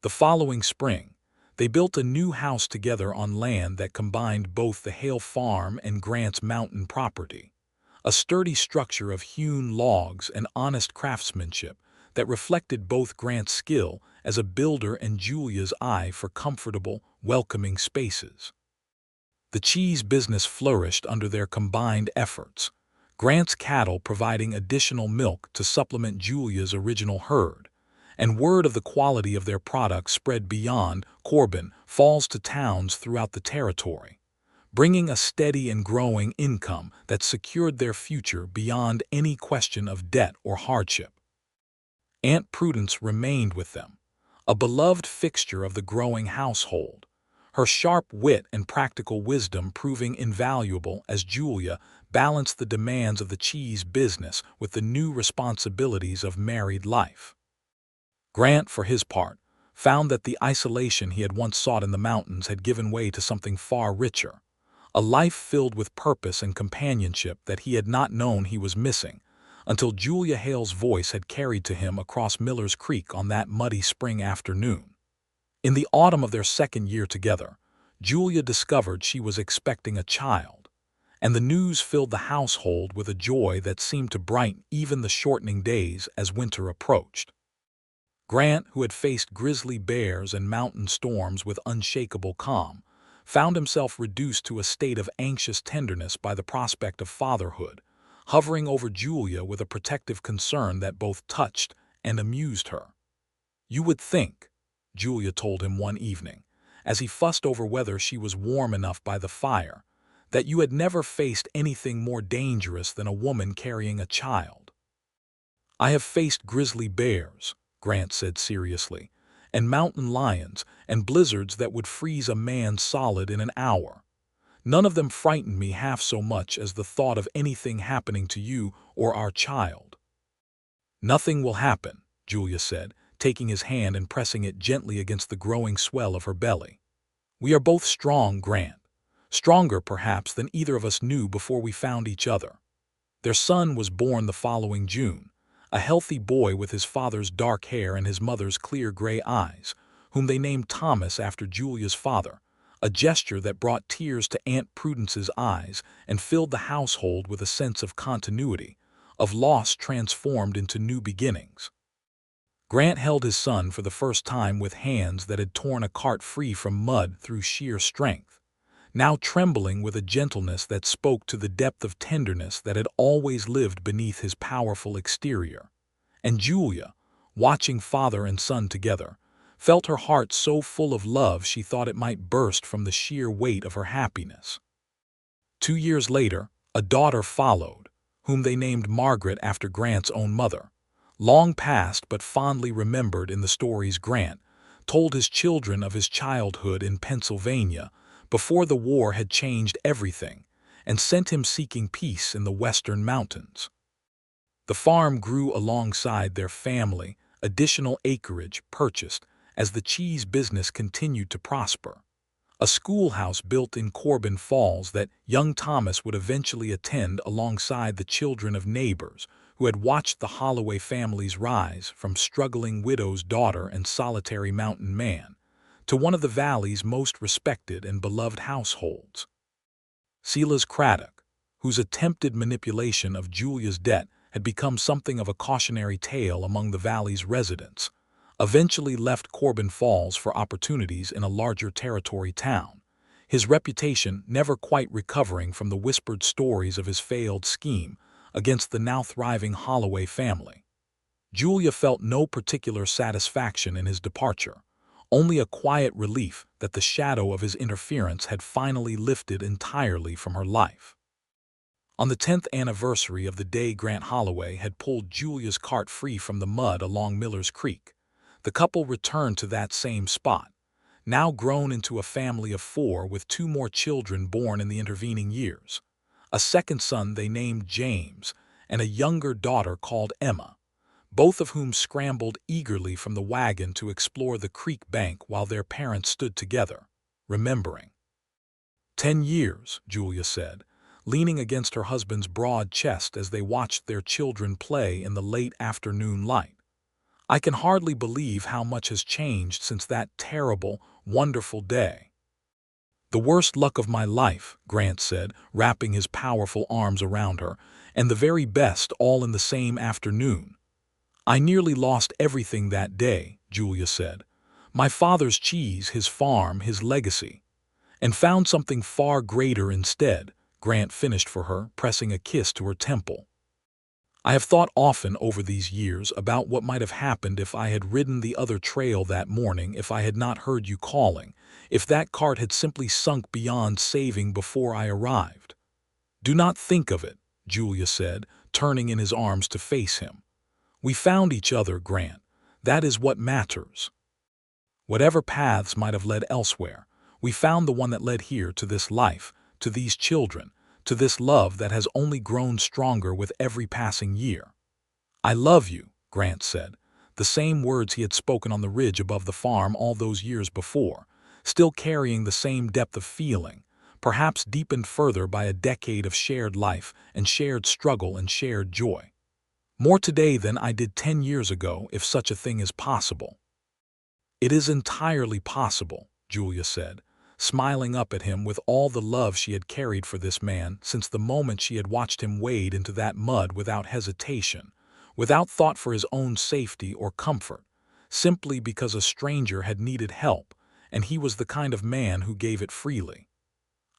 S1: The following spring, they built a new house together on land that combined both the Hale farm and Grant's mountain property, a sturdy structure of hewn logs and honest craftsmanship that reflected both Grant's skill as a builder and Julia's eye for comfortable, welcoming spaces. The cheese business flourished under their combined efforts, Grant's cattle providing additional milk to supplement Julia's original herd, and word of the quality of their products spread beyond Corbin Falls to towns throughout the territory, bringing a steady and growing income that secured their future beyond any question of debt or hardship. Aunt Prudence remained with them, a beloved fixture of the growing household, her sharp wit and practical wisdom proving invaluable as Julia balanced the demands of the cheese business with the new responsibilities of married life. Grant, for his part, found that the isolation he had once sought in the mountains had given way to something far richer, a life filled with purpose and companionship that he had not known he was missing, until Julia Hale's voice had carried to him across Miller's Creek on that muddy spring afternoon. In the autumn of their second year together, Julia discovered she was expecting a child, and the news filled the household with a joy that seemed to brighten even the shortening days as winter approached. Grant, who had faced grizzly bears and mountain storms with unshakable calm, found himself reduced to a state of anxious tenderness by the prospect of fatherhood, hovering over Julia with a protective concern that both touched and amused her. "You would think," Julia told him one evening, as he fussed over whether she was warm enough by the fire, "that you had never faced anything more dangerous than a woman carrying a child." "I have faced grizzly bears," Grant said seriously, "and mountain lions, and blizzards that would freeze a man solid in an hour. None of them frightened me half so much as the thought of anything happening to you or our child." "Nothing will happen," Julia said, taking his hand and pressing it gently against the growing swell of her belly. "We are both strong, Grant. Stronger, perhaps, than either of us knew before we found each other." Their son was born the following June, a healthy boy with his father's dark hair and his mother's clear gray eyes, whom they named Thomas after Julia's father, a gesture that brought tears to Aunt Prudence's eyes and filled the household with a sense of continuity, of loss transformed into new beginnings. Grant held his son for the first time with hands that had torn a cart free from mud through sheer strength, now trembling with a gentleness that spoke to the depth of tenderness that had always lived beneath his powerful exterior. And Julia, watching father and son together, felt her heart so full of love she thought it might burst from the sheer weight of her happiness. 2 years later, a daughter followed, whom they named Margaret after Grant's own mother, long past but fondly remembered in the stories Grant told his children of his childhood in Pennsylvania before the war had changed everything and sent him seeking peace in the western mountains. The farm grew alongside their family, additional acreage purchased as the cheese business continued to prosper. A schoolhouse built in Corbin Falls that young Thomas would eventually attend alongside the children of neighbors who had watched the Holloway family's rise from struggling widow's daughter and solitary mountain man to one of the valley's most respected and beloved households. Silas Craddock, whose attempted manipulation of Julia's debt had become something of a cautionary tale among the valley's residents, eventually left Corbin Falls for opportunities in a larger territory town, his reputation never quite recovering from the whispered stories of his failed scheme against the now thriving Holloway family. Julia felt no particular satisfaction in his departure, only a quiet relief that the shadow of his interference had finally lifted entirely from her life. On the 10th anniversary of the day Grant Holloway had pulled Julia's cart free from the mud along Miller's Creek, the couple returned to that same spot, now grown into a family of 4 with 2 more children born in the intervening years, a second son they named James and a younger daughter called Emma, both of whom scrambled eagerly from the wagon to explore the creek bank while their parents stood together, remembering. 10 years, Julia said, leaning against her husband's broad chest as they watched their children play in the late afternoon light. "I can hardly believe how much has changed since that terrible, wonderful day." "The worst luck of my life," Grant said, wrapping his powerful arms around her, "and the very best all in the same afternoon." "I nearly lost everything that day," Julia said. "My father's cheese, his farm, his legacy. And found something far greater instead," Grant finished for her, pressing a kiss to her temple. "I have thought often over these years about what might have happened if I had ridden the other trail that morning, if I had not heard you calling, if that cart had simply sunk beyond saving before I arrived." "Do not think of it," Julia said, turning in his arms to face him. "We found each other, Grant. That is what matters. Whatever paths might have led elsewhere, we found the one that led here to this life, to these children, to this love that has only grown stronger with every passing year." "I love you," Grant said, the same words he had spoken on the ridge above the farm all those years before, still carrying the same depth of feeling, perhaps deepened further by a decade of shared life and shared struggle and shared joy. "More today than I did 10 years ago, if such a thing is possible." "It is entirely possible," Julia said, smiling up at him with all the love she had carried for this man since the moment she had watched him wade into that mud without hesitation, without thought for his own safety or comfort, simply because a stranger had needed help, and he was the kind of man who gave it freely.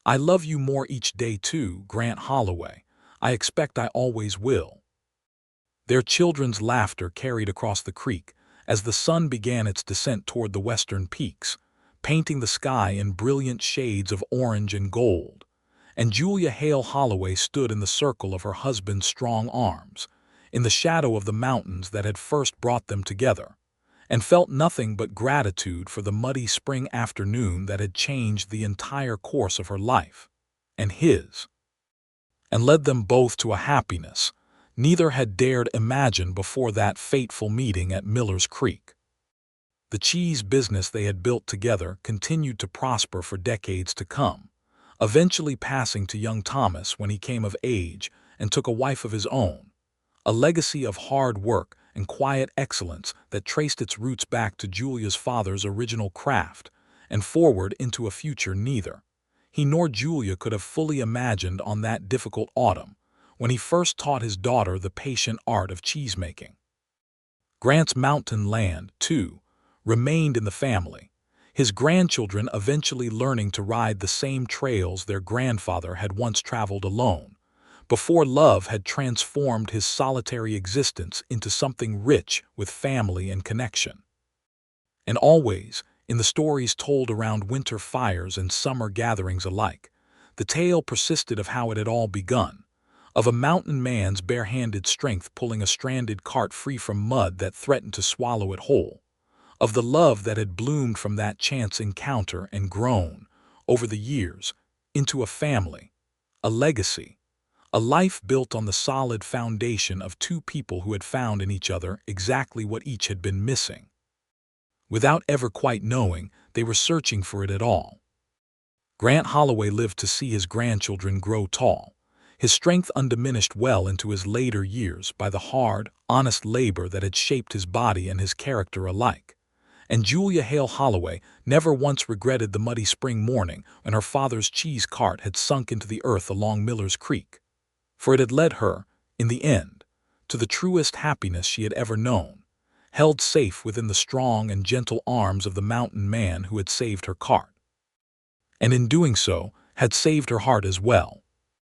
S1: "I love you more each day too, Grant Holloway. I expect I always will." Their children's laughter carried across the creek as the sun began its descent toward the western peaks, painting the sky in brilliant shades of orange and gold, and Julia Hale Holloway stood in the circle of her husband's strong arms, in the shadow of the mountains that had first brought them together, and felt nothing but gratitude for the muddy spring afternoon that had changed the entire course of her life, and his, and led them both to a happiness neither had dared imagine before that fateful meeting at Miller's Creek. The cheese business they had built together continued to prosper for decades to come, eventually passing to young Thomas when he came of age and took a wife of his own, a legacy of hard work and quiet excellence that traced its roots back to Julia's father's original craft and forward into a future neither he nor Julia could have fully imagined on that difficult autumn, when he first taught his daughter the patient art of cheesemaking. Grant's mountain land, too, remained in the family, his grandchildren eventually learning to ride the same trails their grandfather had once traveled alone, before love had transformed his solitary existence into something rich with family and connection. And always, in the stories told around winter fires and summer gatherings alike, the tale persisted of how it had all begun, of a mountain man's bare-handed strength pulling a stranded cart free from mud that threatened to swallow it whole, of the love that had bloomed from that chance encounter and grown, over the years, into a family, a legacy, a life built on the solid foundation of two people who had found in each other exactly what each had been missing. Without ever quite knowing, they were searching for it at all. Grant Holloway lived to see his grandchildren grow tall, his strength undiminished well into his later years by the hard, honest labor that had shaped his body and his character alike. And Julia Hale Holloway never once regretted the muddy spring morning when her father's cheese cart had sunk into the earth along Miller's Creek, for it had led her, in the end, to the truest happiness she had ever known, held safe within the strong and gentle arms of the mountain man who had saved her cart. And in doing so, had saved her heart as well.